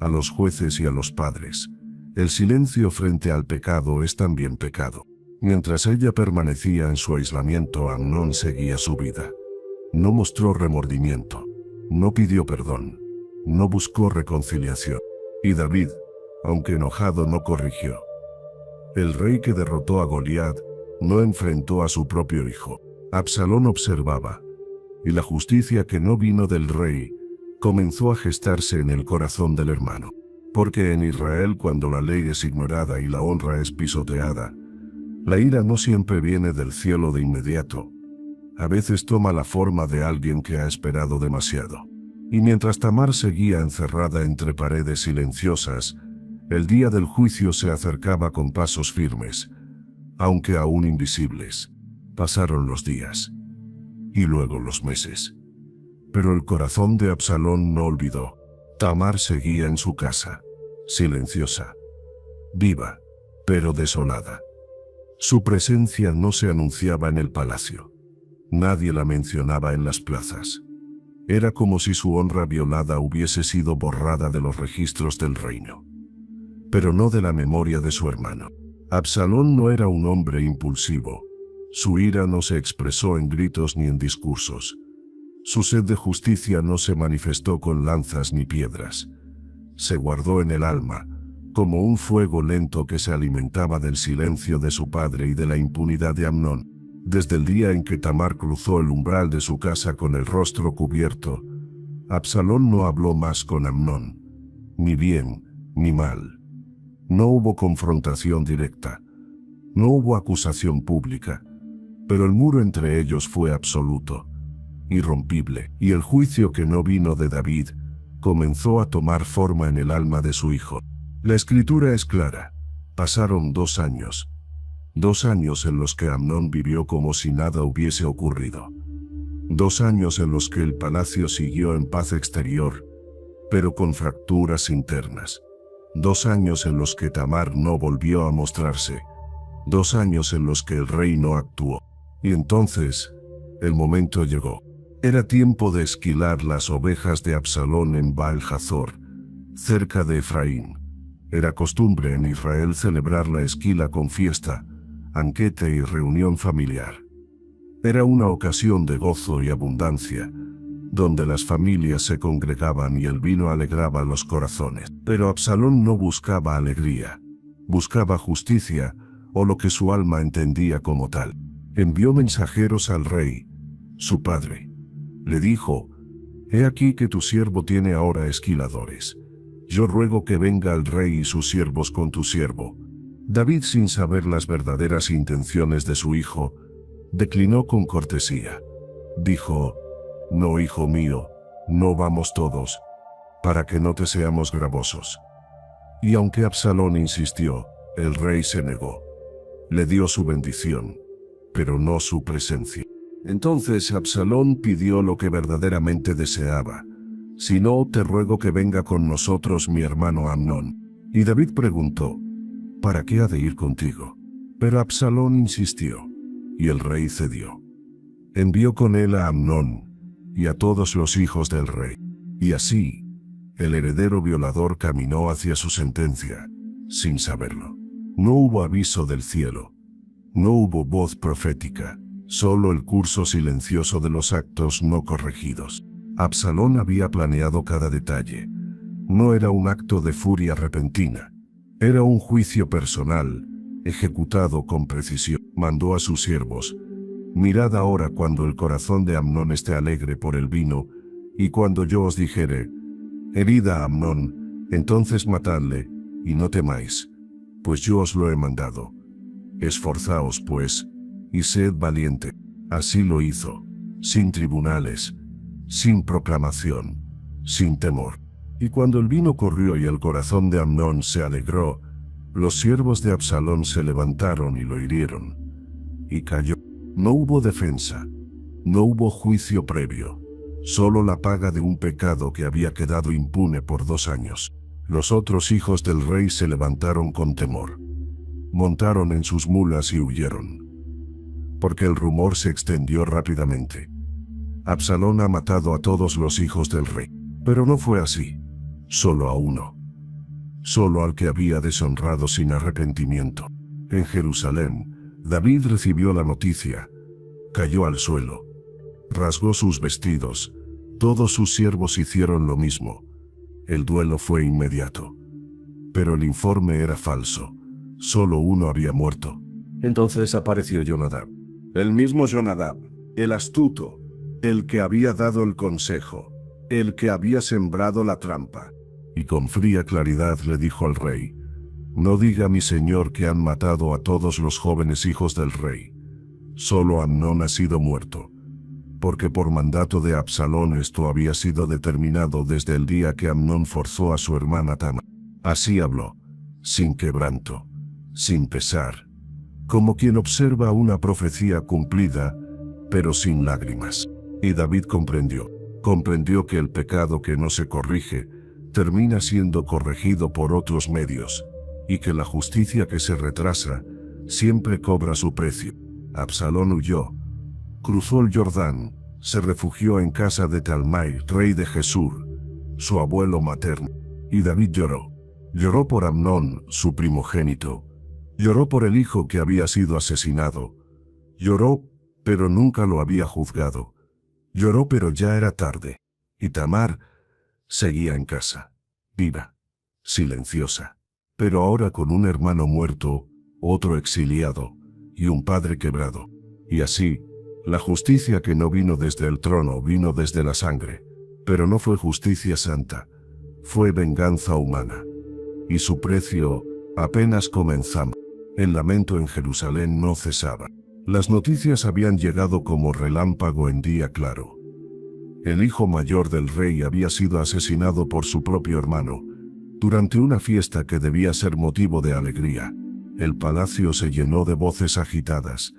[SPEAKER 2] a los jueces y a los padres. El silencio frente al pecado es también pecado. Mientras ella permanecía en su aislamiento, Amnón seguía su vida. No mostró remordimiento, no pidió perdón, no buscó reconciliación. Y David, aunque enojado, no corrigió. El rey que derrotó a Goliat no enfrentó a su propio hijo. Absalón observaba, y la justicia que no vino del rey comenzó a gestarse en el corazón del hermano. Porque en Israel, cuando la ley es ignorada y la honra es pisoteada, la ira no siempre viene del cielo de inmediato. A veces toma la forma de alguien que ha esperado demasiado. Y mientras Tamar seguía encerrada entre paredes silenciosas, el día del juicio se acercaba con pasos firmes, aunque aún invisibles. Pasaron los días. Y luego los meses. Pero el corazón de Absalón no olvidó. Tamar seguía en su casa, silenciosa, viva, pero desolada. Su presencia no se anunciaba en el palacio. Nadie la mencionaba en las plazas. Era como si su honra violada hubiese sido borrada de los registros del reino, pero no de la memoria de su hermano. Absalón no era un hombre impulsivo. Su ira no se expresó en gritos ni en discursos. Su sed de justicia no se manifestó con lanzas ni piedras. Se guardó en el alma, como un fuego lento que se alimentaba del silencio de su padre y de la impunidad de Amnón. Desde el día en que Tamar cruzó el umbral de su casa con el rostro cubierto, Absalón no habló más con Amnón, ni bien, ni mal. No hubo confrontación directa, no hubo acusación pública, pero el muro entre ellos fue absoluto, irrompible, y el juicio que no vino de David comenzó a tomar forma en el alma de su hijo. La escritura es clara. Pasaron 2 años. 2 años en los que Amnón vivió como si nada hubiese ocurrido. 2 años en los que el palacio siguió en paz exterior, pero con fracturas internas. 2 años en los que Tamar no volvió a mostrarse. 2 años en los que el rey no actuó. Y entonces, el momento llegó. Era tiempo de esquilar las ovejas de Absalón en Baal-Hazor, cerca de Efraín. Era costumbre en Israel celebrar la esquila con fiesta, banquete y reunión familiar. Era una ocasión de gozo y abundancia, donde las familias se congregaban y el vino alegraba los corazones. Pero Absalón no buscaba alegría, buscaba justicia, o lo que su alma entendía como tal. Envió mensajeros al rey, su padre. Le dijo: «He aquí que tu siervo tiene ahora esquiladores. Yo ruego que venga el rey y sus siervos con tu siervo». David, sin saber las verdaderas intenciones de su hijo, declinó con cortesía. Dijo: «No, hijo mío, no vamos todos, para que no te seamos gravosos». Y aunque Absalón insistió, el rey se negó. Le dio su bendición, pero no su presencia. Entonces Absalón pidió lo que verdaderamente deseaba: «Si no, te ruego que venga con nosotros mi hermano Amnón». Y David preguntó: «¿Para qué ha de ir contigo?». Pero Absalón insistió, y el rey cedió. Envió con él a Amnón y a todos los hijos del rey. Y así, el heredero violador caminó hacia su sentencia, sin saberlo. No hubo aviso del cielo, no hubo voz profética, solo el curso silencioso de los actos no corregidos. Absalón había planeado cada detalle. No era un acto de furia repentina. Era un juicio personal, ejecutado con precisión. Mandó a sus siervos: «Mirad ahora cuando el corazón de Amnón esté alegre por el vino, y cuando yo os dijere: herid a Amnón, entonces matadle, y no temáis, pues yo os lo he mandado. Esforzaos pues, y sed valiente». Así lo hizo, sin tribunales, sin proclamación, sin temor. Y cuando el vino corrió y el corazón de Amnón se alegró, los siervos de Absalón se levantaron y lo hirieron, y cayó. No hubo defensa, no hubo juicio previo, solo la paga de un pecado que había quedado impune por 2 años. Los otros hijos del rey se levantaron con temor, montaron en sus mulas y huyeron, porque el rumor se extendió rápidamente: «Absalón ha matado a todos los hijos del rey». Pero no fue así. Solo a uno, solo al que había deshonrado sin arrepentimiento. En Jerusalén, David recibió la noticia, cayó al suelo, rasgó sus vestidos, todos sus siervos hicieron lo mismo. El duelo fue inmediato. Pero el informe era falso, solo uno había muerto. Entonces apareció Jonadab, el mismo Jonadab, el astuto, el que había dado el consejo, el que había sembrado la trampa. Y con fría claridad le dijo al rey: «No diga mi señor que han matado a todos los jóvenes hijos del rey. Solo Amnón ha sido muerto, porque por mandato de Absalón esto había sido determinado desde el día que Amnón forzó a su hermana Tamar». Así habló, sin quebranto, sin pesar, como quien observa una profecía cumplida, pero sin lágrimas. Y David comprendió. Comprendió que el pecado que no se corrige termina siendo corregido por otros medios, y que la justicia que se retrasa siempre cobra su precio. Absalón huyó, cruzó el Jordán, se refugió en casa de Talmai, rey de Gesur, su abuelo materno, y David lloró. Lloró por Amnón, su primogénito. Lloró por el hijo que había sido asesinado. Lloró, pero nunca lo había juzgado. Lloró, pero ya era tarde. Y Tamar seguía en casa, viva, silenciosa, pero ahora con un hermano muerto, otro exiliado, y un padre quebrado. Y así, la justicia que no vino desde el trono vino desde la sangre, pero no fue justicia santa, fue venganza humana. Y su precio apenas comenzaba. El lamento en Jerusalén no cesaba. Las noticias habían llegado como relámpago en día claro. El hijo mayor del rey había sido asesinado por su propio hermano, durante una fiesta que debía ser motivo de alegría. El palacio se llenó de voces agitadas,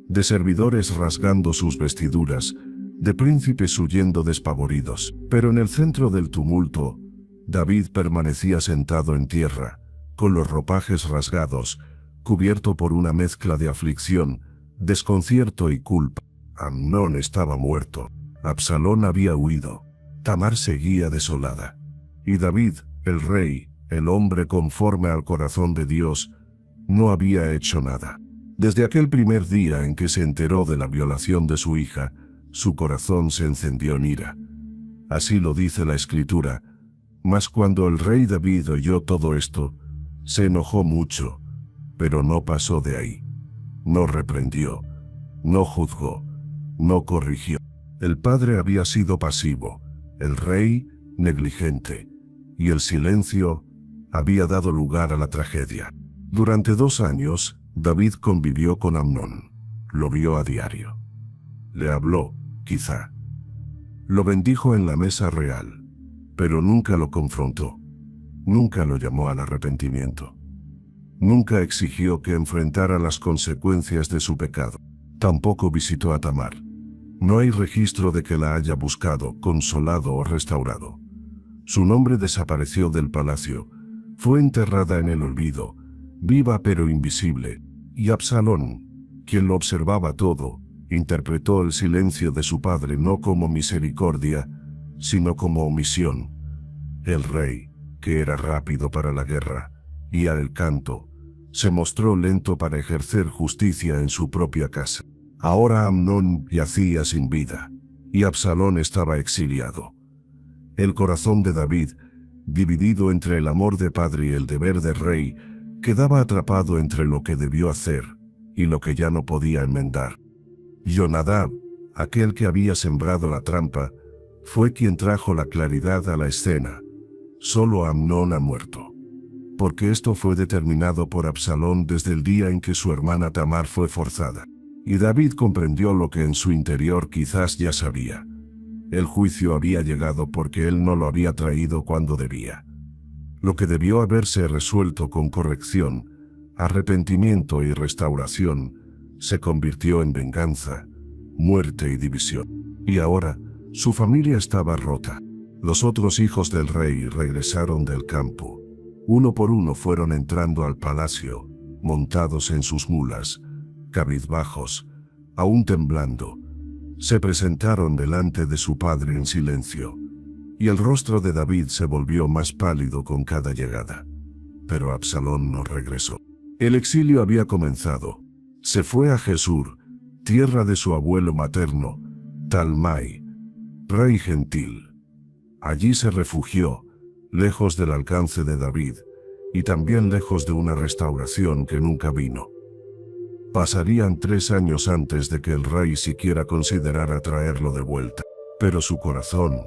[SPEAKER 2] de servidores rasgando sus vestiduras, de príncipes huyendo despavoridos. Pero en el centro del tumulto, David permanecía sentado en tierra, con los ropajes rasgados, cubierto por una mezcla de aflicción, desconcierto y culpa. Amnón estaba muerto. Absalón había huido. Tamar seguía desolada. Y David, el rey, el hombre conforme al corazón de Dios, no había hecho nada. Desde aquel primer día en que se enteró de la violación de su hija, su corazón se encendió en ira. Así lo dice la Escritura. Mas cuando el rey David oyó todo esto, se enojó mucho, pero no pasó de ahí. No reprendió, no juzgó, no corrigió. El padre había sido pasivo, el rey negligente, y el silencio había dado lugar a la tragedia. Durante 2 años, David convivió con Amnón. Lo vio a diario. Le habló, quizá. Lo bendijo en la mesa real, pero nunca lo confrontó. Nunca lo llamó al arrepentimiento. Nunca exigió que enfrentara las consecuencias de su pecado. Tampoco visitó a Tamar. No hay registro de que la haya buscado, consolado o restaurado. Su nombre desapareció del palacio. Fue enterrada en el olvido, viva pero invisible. Y Absalón, quien lo observaba todo, interpretó el silencio de su padre no como misericordia, sino como omisión. El rey, que era rápido para la guerra y al canto, se mostró lento para ejercer justicia en su propia casa. Ahora Amnón yacía sin vida, y Absalón estaba exiliado. El corazón de David, dividido entre el amor de padre y el deber de rey, quedaba atrapado entre lo que debió hacer y lo que ya no podía enmendar. Jonadab, aquel que había sembrado la trampa, fue quien trajo la claridad a la escena. Solo Amnón ha muerto. Porque esto fue determinado por Absalón desde el día en que su hermana Tamar fue forzada. Y David comprendió lo que en su interior quizás ya sabía. El juicio había llegado porque él no lo había traído cuando debía. Lo que debió haberse resuelto con corrección, arrepentimiento y restauración, se convirtió en venganza, muerte y división. Y ahora, su familia estaba rota. Los otros hijos del rey regresaron del campo. Uno por uno fueron entrando al palacio, montados en sus mulas, cabizbajos, aún temblando. Se presentaron delante de su padre en silencio, y el rostro de David se volvió más pálido con cada llegada. Pero Absalón no regresó. El exilio había comenzado. Se fue a Gesur, tierra de su abuelo materno, Talmai, rey gentil. Allí se refugió, lejos del alcance de David, y también lejos de una restauración que nunca vino. Pasarían 3 años antes de que el rey siquiera considerara traerlo de vuelta, pero su corazón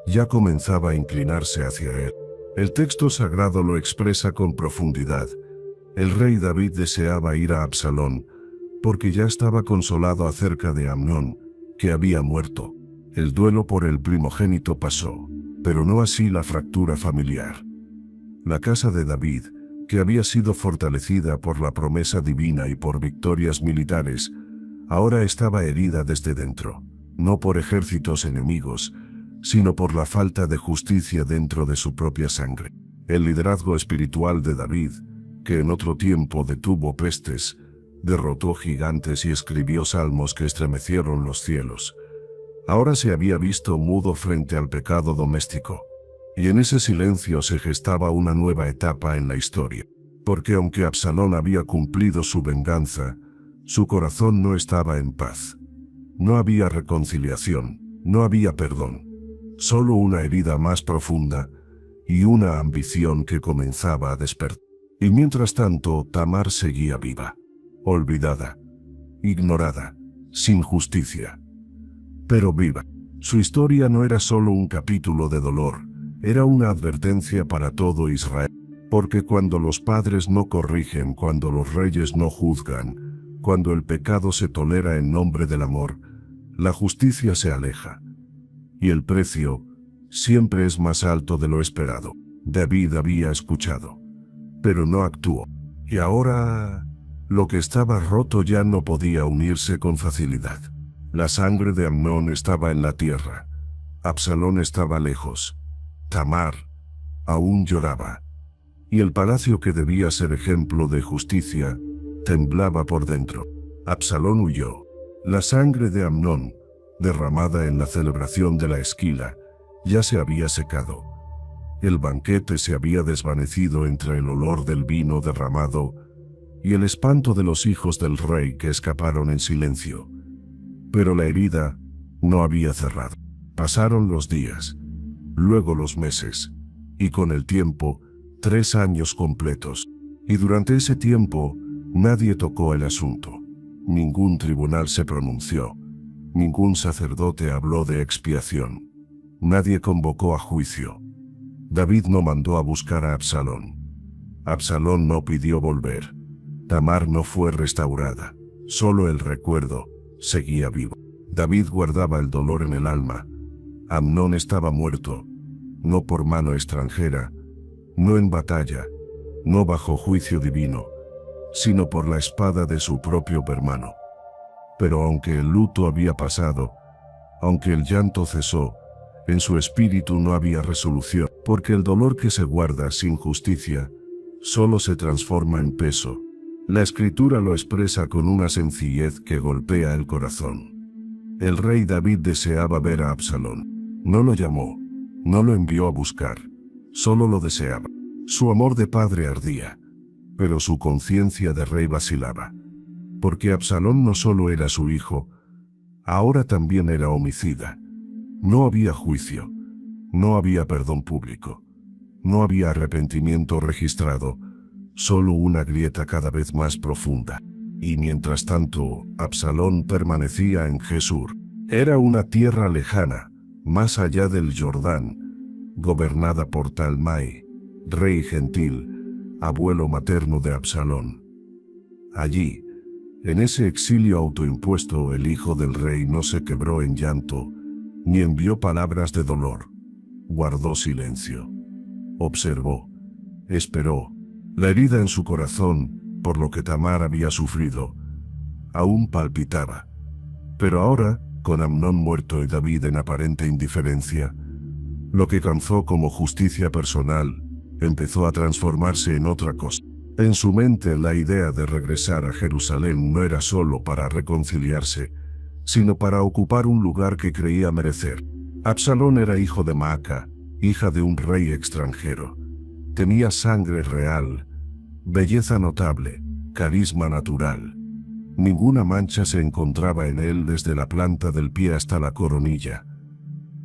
[SPEAKER 2] ya comenzaba a inclinarse hacia él. El texto sagrado lo expresa con profundidad. El rey David deseaba ir a Absalón, porque ya estaba consolado acerca de Amnón, que había muerto. El duelo por el primogénito pasó, pero no así la fractura familiar. La casa de David, que había sido fortalecida por la promesa divina y por victorias militares, ahora estaba herida desde dentro, no por ejércitos enemigos, sino por la falta de justicia dentro de su propia sangre. El liderazgo espiritual de David, que en otro tiempo detuvo pestes, derrotó gigantes y escribió salmos que estremecieron los cielos, ahora se había visto mudo frente al pecado doméstico. Y en ese silencio se gestaba una nueva etapa en la historia. Porque aunque Absalón había cumplido su venganza, su corazón no estaba en paz. No había reconciliación, no había perdón. Solo una herida más profunda y una ambición que comenzaba a despertar. Y mientras tanto, Tamar seguía viva, olvidada, ignorada, sin justicia. Pero viva. Su historia no era solo un capítulo de dolor, era una advertencia para todo Israel. Porque cuando los padres no corrigen, cuando los reyes no juzgan, cuando el pecado se tolera en nombre del amor, la justicia se aleja. Y el precio siempre es más alto de lo esperado. David había escuchado, pero no actuó. Y ahora, lo que estaba roto ya no podía unirse con facilidad. La sangre de Amnón estaba en la tierra. Absalón estaba lejos. Tamar aún lloraba. Y el palacio que debía ser ejemplo de justicia, temblaba por dentro. Absalón huyó. La sangre de Amnón, derramada en la celebración de la esquila, ya se había secado. El banquete se había desvanecido entre el olor del vino derramado y el espanto de los hijos del rey que escaparon en silencio. Pero la herida no había cerrado. Pasaron los días, luego los meses, y con el tiempo, 3 años completos. Y durante ese tiempo, nadie tocó el asunto. Ningún tribunal se pronunció. Ningún sacerdote habló de expiación. Nadie convocó a juicio. David no mandó a buscar a Absalón. Absalón no pidió volver. Tamar no fue restaurada. Solo el recuerdo seguía vivo. David guardaba el dolor en el alma. Amnón estaba muerto, no por mano extranjera, no en batalla, no bajo juicio divino, sino por la espada de su propio hermano. Pero aunque el luto había pasado, aunque el llanto cesó, en su espíritu no había resolución, porque el dolor que se guarda sin justicia solo se transforma en peso. La escritura lo expresa con una sencillez que golpea el corazón. El rey David deseaba ver a Absalón. No lo llamó, no lo envió a buscar, solo lo deseaba. Su amor de padre ardía, pero su conciencia de rey vacilaba. Porque Absalón no solo era su hijo, ahora también era homicida. No había juicio, no había perdón público, no había arrepentimiento registrado, solo una grieta cada vez más profunda. Y mientras tanto, Absalón permanecía en Gesur. Era una tierra lejana, más allá del Jordán, gobernada por Talmai, rey gentil, abuelo materno de Absalón. Allí, en ese exilio autoimpuesto, el hijo del rey no se quebró en llanto, ni envió palabras de dolor. Guardó silencio. Observó. Esperó. La herida en su corazón, por lo que Tamar había sufrido, aún palpitaba. Pero ahora, con Amnón muerto y David en aparente indiferencia, lo que alcanzó como justicia personal, empezó a transformarse en otra cosa. En su mente la idea de regresar a Jerusalén no era solo para reconciliarse, sino para ocupar un lugar que creía merecer. Absalón era hijo de Maaca, hija de un rey extranjero. Tenía sangre real, belleza notable, carisma natural. Ninguna mancha se encontraba en él desde la planta del pie hasta la coronilla.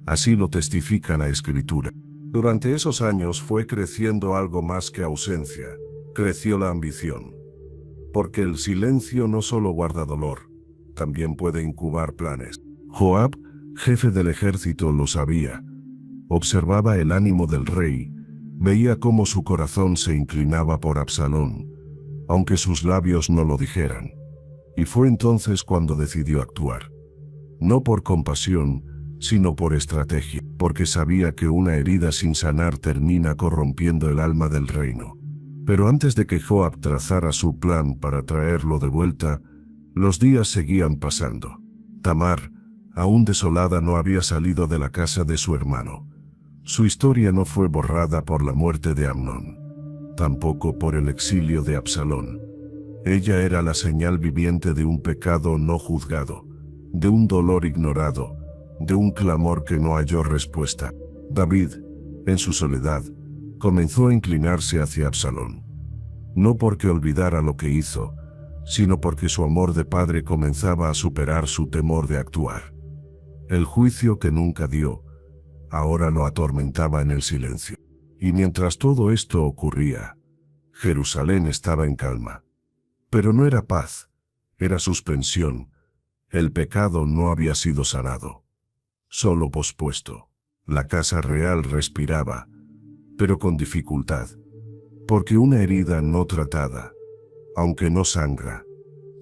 [SPEAKER 2] Así lo testifica la Escritura. Durante esos años fue creciendo algo más que ausencia. Creció la ambición. Porque el silencio no solo guarda dolor, también puede incubar planes. Joab, jefe del ejército, lo sabía. Observaba el ánimo del rey, veía cómo su corazón se inclinaba por Absalón, aunque sus labios no lo dijeran. Y fue entonces cuando decidió actuar. No por compasión, sino por estrategia, porque sabía que una herida sin sanar termina corrompiendo el alma del reino. Pero antes de que Joab trazara su plan para traerlo de vuelta, los días seguían pasando. Tamar, aún desolada, no había salido de la casa de su hermano. Su historia no fue borrada por la muerte de Amnón, tampoco por el exilio de Absalón. Ella era la señal viviente de un pecado no juzgado, de un dolor ignorado, de un clamor que no halló respuesta. David, en su soledad, comenzó a inclinarse hacia Absalón. No porque olvidara lo que hizo, sino porque su amor de padre comenzaba a superar su temor de actuar. El juicio que nunca dio, ahora lo atormentaba en el silencio. Y mientras todo esto ocurría, Jerusalén estaba en calma. Pero no era paz, era suspensión. El pecado no había sido sanado, solo pospuesto. La casa real respiraba, pero con dificultad, porque una herida no tratada, aunque no sangra,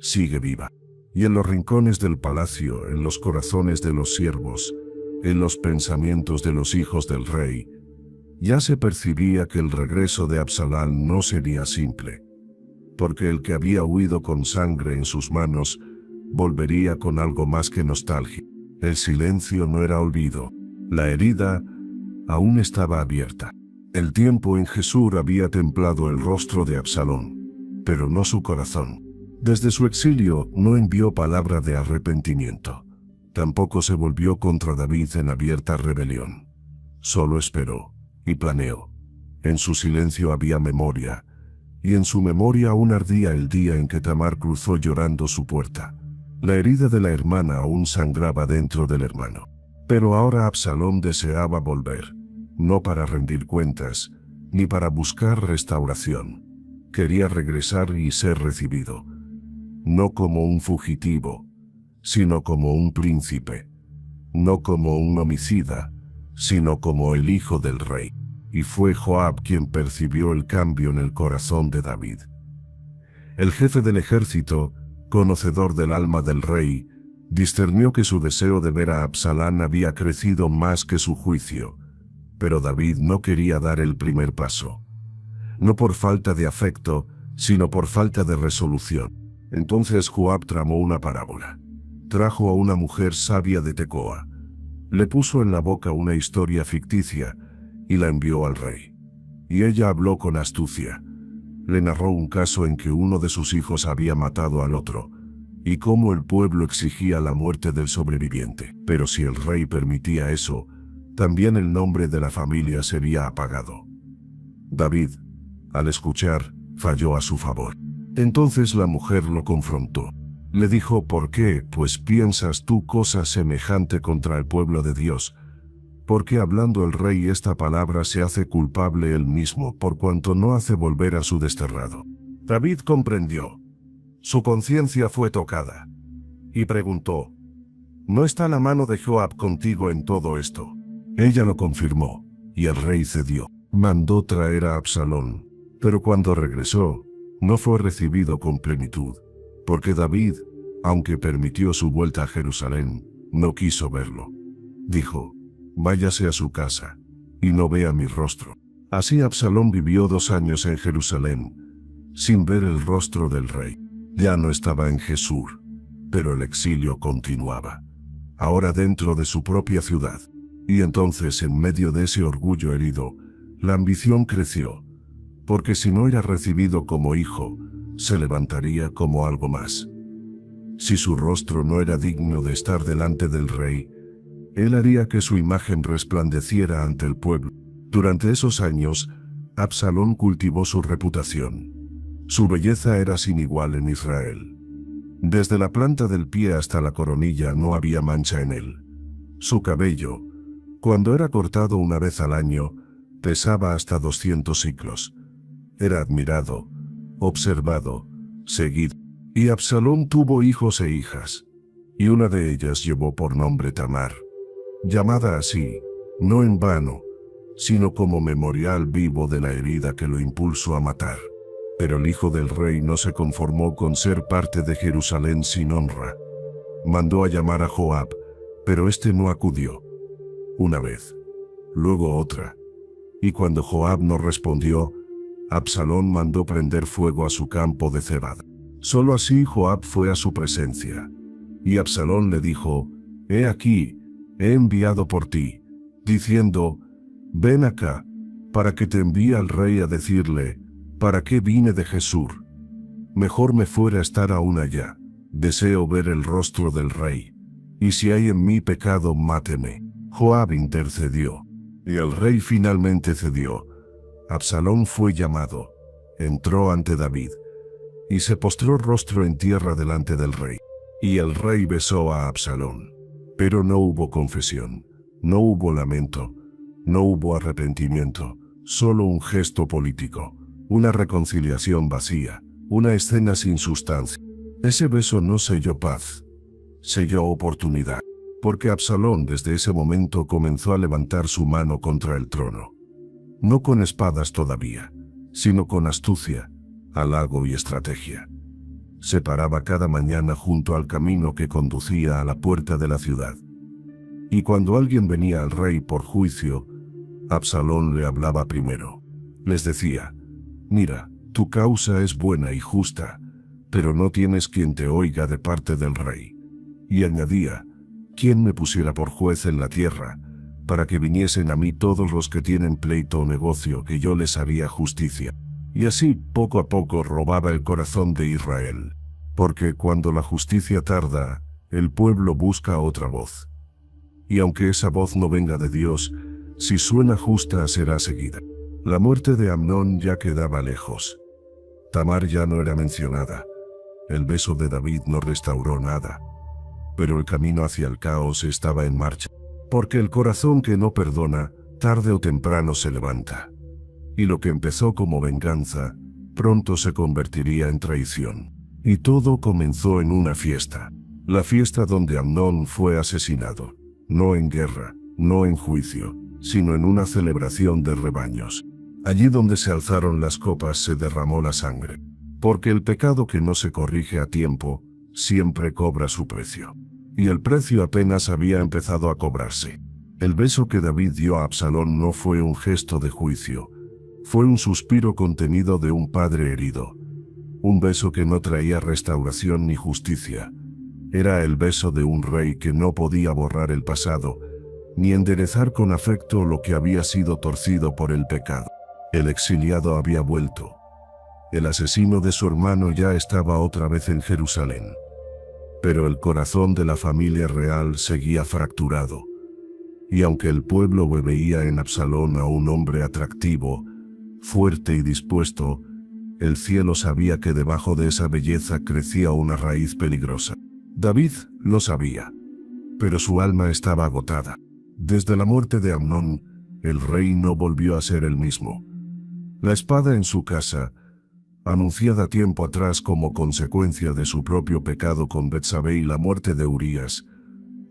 [SPEAKER 2] sigue viva. Y en los rincones del palacio, en los corazones de los siervos, en los pensamientos de los hijos del rey, ya se percibía que el regreso de Absalón no sería simple, porque el que había huido con sangre en sus manos volvería con algo más que nostalgia. El silencio no era olvido, la herida aún estaba abierta. El tiempo en Jesús había templado el rostro de Absalón, pero no su corazón. Desde su exilio no envió palabra de arrepentimiento. Tampoco se volvió contra David en abierta rebelión. Solo esperó y planeó. En su silencio había memoria, y en su memoria aún ardía el día en que Tamar cruzó llorando su puerta. La herida de la hermana aún sangraba dentro del hermano. Pero ahora Absalón deseaba volver, no para rendir cuentas, ni para buscar restauración. Quería regresar y ser recibido, no como un fugitivo, sino como un príncipe, no como un homicida, sino como el hijo del rey. Y fue Joab quien percibió el cambio en el corazón de David. El jefe del ejército, conocedor del alma del rey, discernió que su deseo de ver a Absalón había crecido más que su juicio, pero David no quería dar el primer paso. No por falta de afecto, sino por falta de resolución. Entonces Joab tramó una parábola. Trajo a una mujer sabia de Tecoa. Le puso en la boca una historia ficticia y la envió al rey. Y ella habló con astucia. Le narró un caso en que uno de sus hijos había matado al otro, y cómo el pueblo exigía la muerte del sobreviviente. Pero si el rey permitía eso, también el nombre de la familia sería apagado. David, al escuchar, falló a su favor. Entonces la mujer lo confrontó. Le dijo: ¿por qué, pues, piensas tú cosa semejante contra el pueblo de Dios? Porque hablando el rey esta palabra se hace culpable él mismo, por cuanto no hace volver a su desterrado. David comprendió. Su conciencia fue tocada. Y preguntó: ¿no está la mano de Joab contigo en todo esto? Ella lo confirmó, y el rey cedió. Mandó traer a Absalón, pero cuando regresó, no fue recibido con plenitud, porque David, aunque permitió su vuelta a Jerusalén, no quiso verlo. Dijo: váyase a su casa, y no vea mi rostro. Así Absalón vivió 2 años en Jerusalén, sin ver el rostro del rey. Ya no estaba en Jesús, pero el exilio continuaba, ahora dentro de su propia ciudad. Y entonces, en medio de ese orgullo herido, la ambición creció, porque si no era recibido como hijo, se levantaría como algo más. Si su rostro no era digno de estar delante del rey, él haría que su imagen resplandeciera ante el pueblo. Durante esos años, Absalón cultivó su reputación. Su belleza era sin igual en Israel. Desde la planta del pie hasta la coronilla no había mancha en él. Su cabello, cuando era cortado una vez al año, pesaba hasta 200 siclos. Era admirado, observado, seguido. Y Absalón tuvo hijos e hijas, y una de ellas llevó por nombre Tamar, llamada así, no en vano, sino como memorial vivo de la herida que lo impulsó a matar. Pero el hijo del rey no se conformó con ser parte de Jerusalén sin honra. Mandó a llamar a Joab, pero éste no acudió. Una vez, luego otra. Y cuando Joab no respondió, Absalón mandó prender fuego a su campo de cebada. Solo así Joab fue a su presencia. Y Absalón le dijo: He aquí, he enviado por ti, diciendo, ven acá, para que te envíe al rey a decirle, ¿para qué vine de Jesús? Mejor me fuera estar aún allá, deseo ver el rostro del rey, y si hay en mí pecado, máteme. Joab intercedió, y el rey finalmente cedió. Absalón fue llamado, entró ante David, y se postró rostro en tierra delante del rey. Y el rey besó a Absalón. Pero no hubo confesión, no hubo lamento, no hubo arrepentimiento, solo un gesto político, una reconciliación vacía, una escena sin sustancia. Ese beso no selló paz, selló oportunidad, porque Absalón desde ese momento comenzó a levantar su mano contra el trono. No con espadas todavía, sino con astucia, halago y estrategia. Se paraba cada mañana junto al camino que conducía a la puerta de la ciudad. Y cuando alguien venía al rey por juicio, Absalón le hablaba primero. Les decía, mira, tu causa es buena y justa, pero no tienes quien te oiga de parte del rey. Y añadía, ¿quién me pusiera por juez en la tierra, para que viniesen a mí todos los que tienen pleito o negocio, que yo les haría justicia? Y así, poco a poco, robaba el corazón de Israel. Porque cuando la justicia tarda, el pueblo busca otra voz. Y aunque esa voz no venga de Dios, si suena justa será seguida. La muerte de Amnón ya quedaba lejos. Tamar ya no era mencionada. El beso de David no restauró nada. Pero el camino hacia el caos estaba en marcha. Porque el corazón que no perdona, tarde o temprano se levanta. Y lo que empezó como venganza, pronto se convertiría en traición. Y todo comenzó en una fiesta. La fiesta donde Amnón fue asesinado. No en guerra, no en juicio, sino en una celebración de rebaños. Allí donde se alzaron las copas se derramó la sangre. Porque el pecado que no se corrige a tiempo, siempre cobra su precio. Y el precio apenas había empezado a cobrarse. El beso que David dio a Absalón no fue un gesto de juicio. Fue un suspiro contenido de un padre herido. Un beso que no traía restauración ni justicia. Era el beso de un rey que no podía borrar el pasado, ni enderezar con afecto lo que había sido torcido por el pecado. El exiliado había vuelto. El asesino de su hermano ya estaba otra vez en Jerusalén. Pero el corazón de la familia real seguía fracturado. Y aunque el pueblo veía en Absalón a un hombre atractivo, fuerte y dispuesto, el cielo sabía que debajo de esa belleza crecía una raíz peligrosa. David lo sabía, pero su alma estaba agotada. Desde la muerte de Amnón, el rey no volvió a ser el mismo. La espada en su casa, anunciada tiempo atrás como consecuencia de su propio pecado con Betsabé y la muerte de Urías,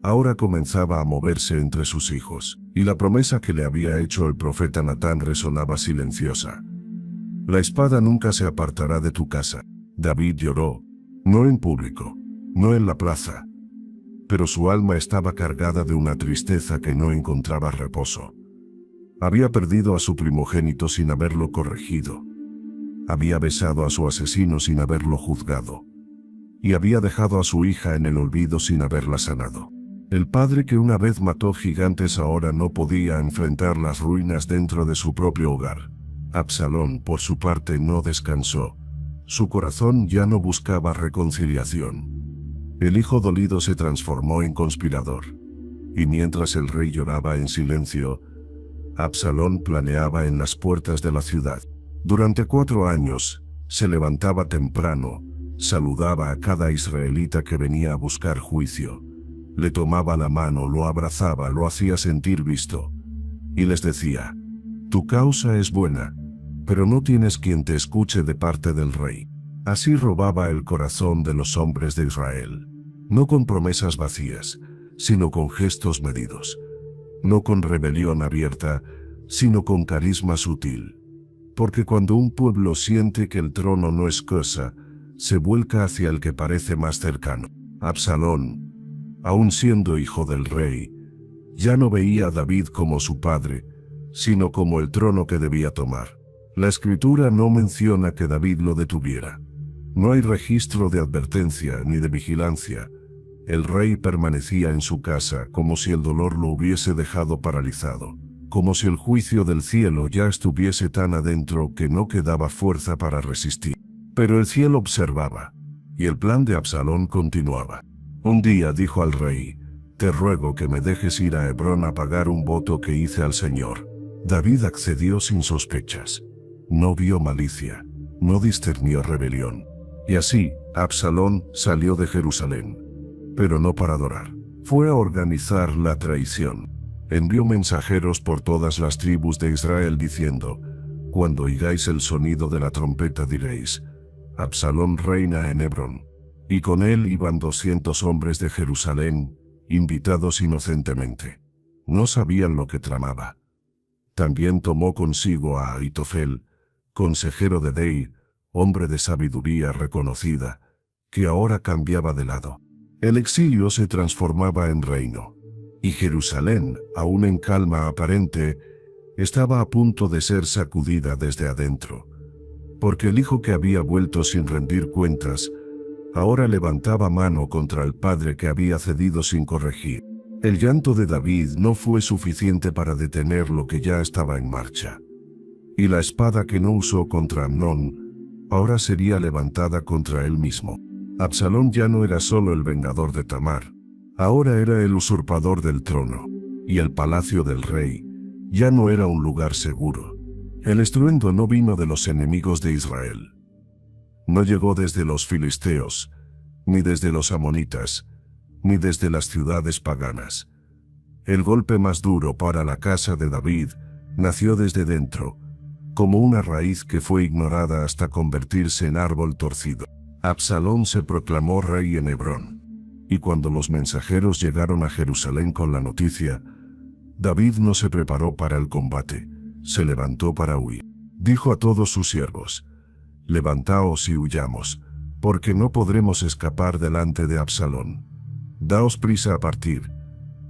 [SPEAKER 2] ahora comenzaba a moverse entre sus hijos, y la promesa que le había hecho el profeta Natán resonaba silenciosa. La espada nunca se apartará de tu casa. David lloró, no en público, no en la plaza, pero su alma estaba cargada de una tristeza que no encontraba reposo. Había perdido a su primogénito sin haberlo corregido. Había besado a su asesino sin haberlo juzgado. Y había dejado a su hija en el olvido sin haberla sanado. El padre que una vez mató gigantes ahora no podía enfrentar las ruinas dentro de su propio hogar. Absalón, por su parte, no descansó. Su corazón ya no buscaba reconciliación. El hijo dolido se transformó en conspirador. Y mientras el rey lloraba en silencio, Absalón planeaba en las puertas de la ciudad. Durante 4 años, se levantaba temprano, saludaba a cada israelita que venía a buscar juicio. Le tomaba la mano, lo abrazaba, lo hacía sentir visto. Y les decía, tu causa es buena, pero no tienes quien te escuche de parte del rey. Así robaba el corazón de los hombres de Israel. No con promesas vacías, sino con gestos medidos. No con rebelión abierta, sino con carisma sutil. Porque cuando un pueblo siente que el trono no es cosa, se vuelca hacia el que parece más cercano. Absalón, aun siendo hijo del rey, ya no veía a David como su padre, sino como el trono que debía tomar. La escritura no menciona que David lo detuviera. No hay registro de advertencia ni de vigilancia, El rey permanecía en su casa como si el dolor lo hubiese dejado paralizado, como si el juicio del cielo ya estuviese tan adentro que no quedaba fuerza para resistir. Pero el cielo observaba, y el plan de Absalón continuaba. Un día dijo al rey: «Te ruego que me dejes ir a Hebrón a pagar un voto que hice al Señor». David accedió sin sospechas. No vio malicia, no discernió rebelión. Y así, Absalón salió de Jerusalén. Pero no para adorar. Fue a organizar la traición. Envió mensajeros por todas las tribus de Israel diciendo: «Cuando oigáis el sonido de la trompeta diréis: Absalón reina en Hebrón». Y con él iban 200 hombres de Jerusalén, invitados inocentemente. No sabían lo que tramaba. También tomó consigo a Ahitofel, consejero de Dei, hombre de sabiduría reconocida, que ahora cambiaba de lado. El exilio se transformaba en reino, y Jerusalén, aún en calma aparente, estaba a punto de ser sacudida desde adentro, porque el hijo que había vuelto sin rendir cuentas, ahora levantaba mano contra el padre que había cedido sin corregir. El llanto de David no fue suficiente para detener lo que ya estaba en marcha. Y la espada que no usó contra Amnón, ahora sería levantada contra él mismo. Absalón ya no era solo el vengador de Tamar, ahora era el usurpador del trono, y el palacio del rey ya no era un lugar seguro. El estruendo no vino de los enemigos de Israel. No llegó desde los filisteos, ni desde los amonitas, ni desde las ciudades paganas. El golpe más duro para la casa de David nació desde dentro, como una raíz que fue ignorada hasta convertirse en árbol torcido. Absalón se proclamó rey en Hebrón, y cuando los mensajeros llegaron a Jerusalén con la noticia, David no se preparó para el combate, se levantó para huir. Dijo a todos sus siervos: «Levantaos y huyamos, porque no podremos escapar delante de Absalón. Daos prisa a partir,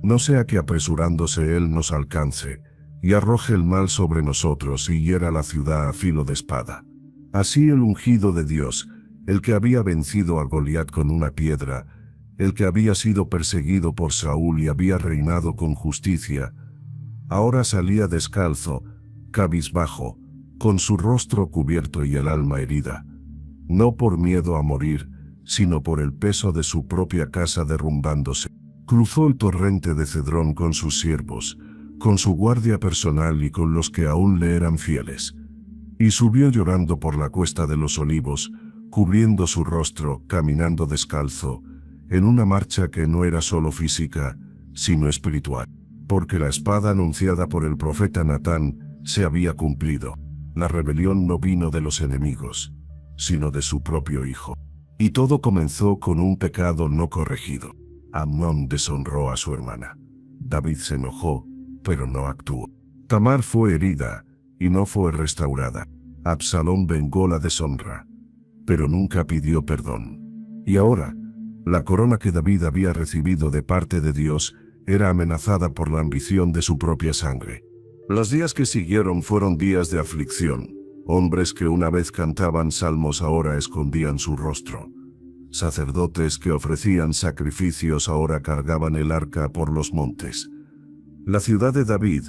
[SPEAKER 2] no sea que apresurándose él nos alcance, y arroje el mal sobre nosotros y hiera la ciudad a filo de espada». Así el ungido de Dios, el que había vencido a Goliat con una piedra, el que había sido perseguido por Saúl y había reinado con justicia, ahora salía descalzo, cabizbajo, con su rostro cubierto y el alma herida, no por miedo a morir, sino por el peso de su propia casa derrumbándose. Cruzó el torrente de Cedrón con sus siervos, con su guardia personal y con los que aún le eran fieles, y subió llorando por la cuesta de los Olivos, cubriendo su rostro, caminando descalzo, en una marcha que no era solo física, sino espiritual, porque la espada anunciada por el profeta Natán se había cumplido. La rebelión no vino de los enemigos, sino de su propio hijo. Y todo comenzó con un pecado no corregido. Amnón deshonró a su hermana. David se enojó, pero no actuó. Tamar fue herida, y no fue restaurada. Absalón vengó la deshonra, pero nunca pidió perdón. Y ahora, la corona que David había recibido de parte de Dios era amenazada por la ambición de su propia sangre. Los días que siguieron fueron días de aflicción. Hombres que una vez cantaban salmos ahora escondían su rostro. Sacerdotes que ofrecían sacrificios ahora cargaban el arca por los montes. La ciudad de David,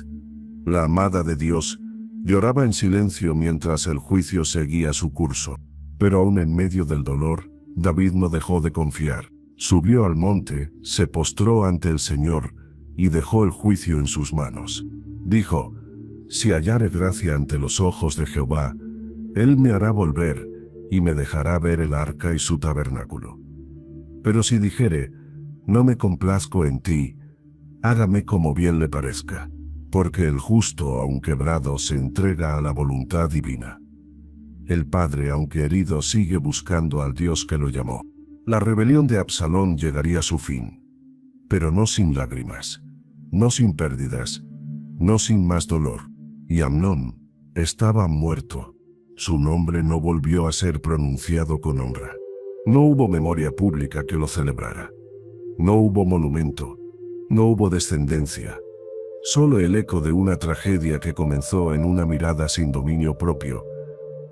[SPEAKER 2] la amada de Dios, lloraba en silencio mientras el juicio seguía su curso. Pero aún en medio del dolor, David no dejó de confiar. Subió al monte, se postró ante el Señor, y dejó el juicio en sus manos. Dijo: «Si hallare gracia ante los ojos de Jehová, Él me hará volver, y me dejará ver el arca y su tabernáculo. Pero si dijere: no me complazco en ti, hágame como bien le parezca, porque el justo, aun quebrado, se entrega a la voluntad divina. El padre, aunque herido, sigue buscando al Dios que lo llamó». La rebelión de Absalón llegaría a su fin, pero no sin lágrimas, no sin pérdidas, no sin más dolor. Y Amnón estaba muerto. Su nombre no volvió a ser pronunciado con honra. No hubo memoria pública que lo celebrara. No hubo monumento. No hubo descendencia. Solo el eco de una tragedia que comenzó en una mirada sin dominio propio,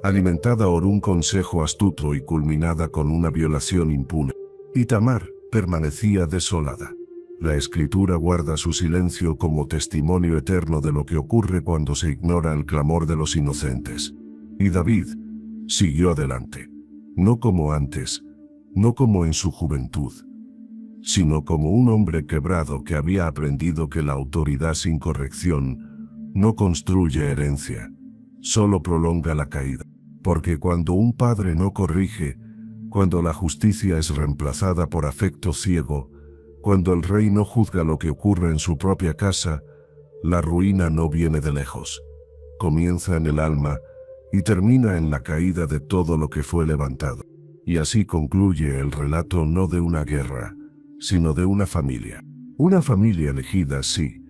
[SPEAKER 2] alimentada por un consejo astuto y culminada con una violación impune. Y Tamar, permanecía desolada. La Escritura guarda su silencio como testimonio eterno de lo que ocurre cuando se ignora el clamor de los inocentes. Y David siguió adelante, no como antes, no como en su juventud, sino como un hombre quebrado que había aprendido que la autoridad sin corrección no construye herencia, solo prolonga la caída. Porque cuando un padre no corrige, cuando la justicia es reemplazada por afecto ciego, cuando el rey no juzga lo que ocurre en su propia casa, la ruina no viene de lejos. Comienza en el alma y termina en la caída de todo lo que fue levantado. Y así concluye el relato no de una guerra, sino de una familia. Una familia elegida, sí,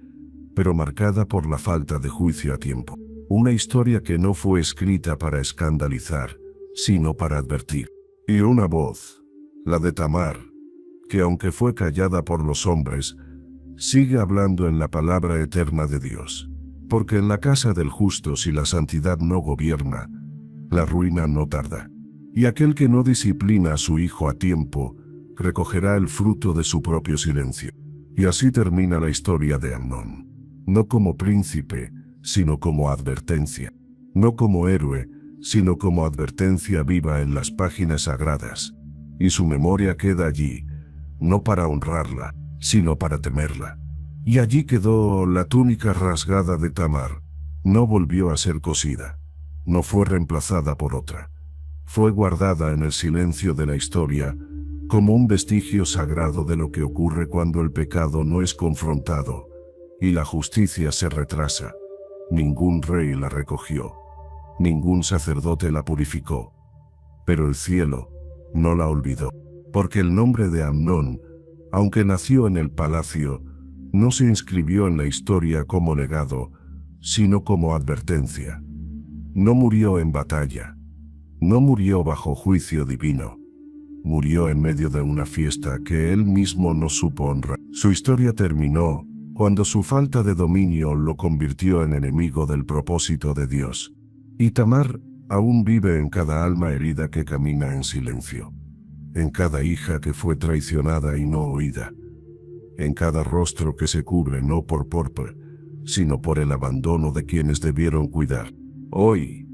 [SPEAKER 2] pero marcada por la falta de juicio a tiempo. Una historia que no fue escrita para escandalizar, sino para advertir. Y una voz, la de Tamar, que aunque fue callada por los hombres, sigue hablando en la palabra eterna de Dios. Porque en la casa del justo, si la santidad no gobierna, la ruina no tarda. Y aquel que no disciplina a su hijo a tiempo, recogerá el fruto de su propio silencio. Y así termina la historia de Amnón. No como príncipe, sino como advertencia. No como héroe, sino como advertencia viva en las páginas sagradas. Y su memoria queda allí, no para honrarla, sino para temerla. Y allí quedó la túnica rasgada de Tamar. No volvió a ser cosida. No fue reemplazada por otra. Fue guardada en el silencio de la historia, como un vestigio sagrado de lo que ocurre cuando el pecado no es confrontado y la justicia se retrasa. Ningún rey la recogió, ningún sacerdote la purificó, pero el cielo no la olvidó, porque el nombre de Amnón, aunque nació en el palacio, no se inscribió en la historia como legado, sino como advertencia. No murió en batalla, no murió bajo juicio divino. Murió en medio de una fiesta que él mismo no supo honrar. Su historia terminó cuando su falta de dominio lo convirtió en enemigo del propósito de Dios. Y Tamar aún vive en cada alma herida que camina en silencio, en cada hija que fue traicionada y no oída, en cada rostro que se cubre no por porpa, sino por el abandono de quienes debieron cuidar. Hoy,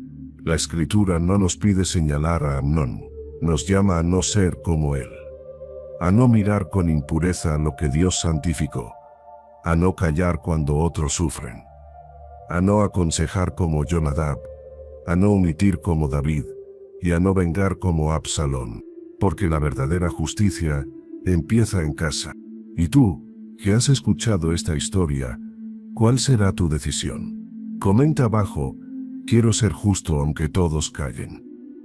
[SPEAKER 2] la Escritura no nos pide señalar a Amnón. Nos llama a no ser como él, a no mirar con impureza lo que Dios santificó, a no callar cuando otros sufren, a no aconsejar como Jonadab, a no omitir como David y a no vengar como Absalón, porque la verdadera justicia empieza en casa. Y tú, que has escuchado esta historia, ¿cuál será tu decisión? Comenta abajo, quiero ser justo aunque todos callen.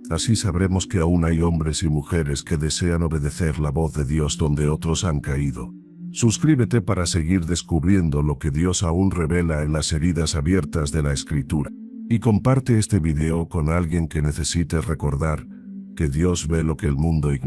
[SPEAKER 2] Así sabremos que aún hay hombres y mujeres que desean obedecer la voz de Dios donde otros han caído. Suscríbete para seguir descubriendo lo que Dios aún revela en las heridas abiertas de la Escritura. Y comparte este video con alguien que necesite recordar que Dios ve lo que el mundo ignora.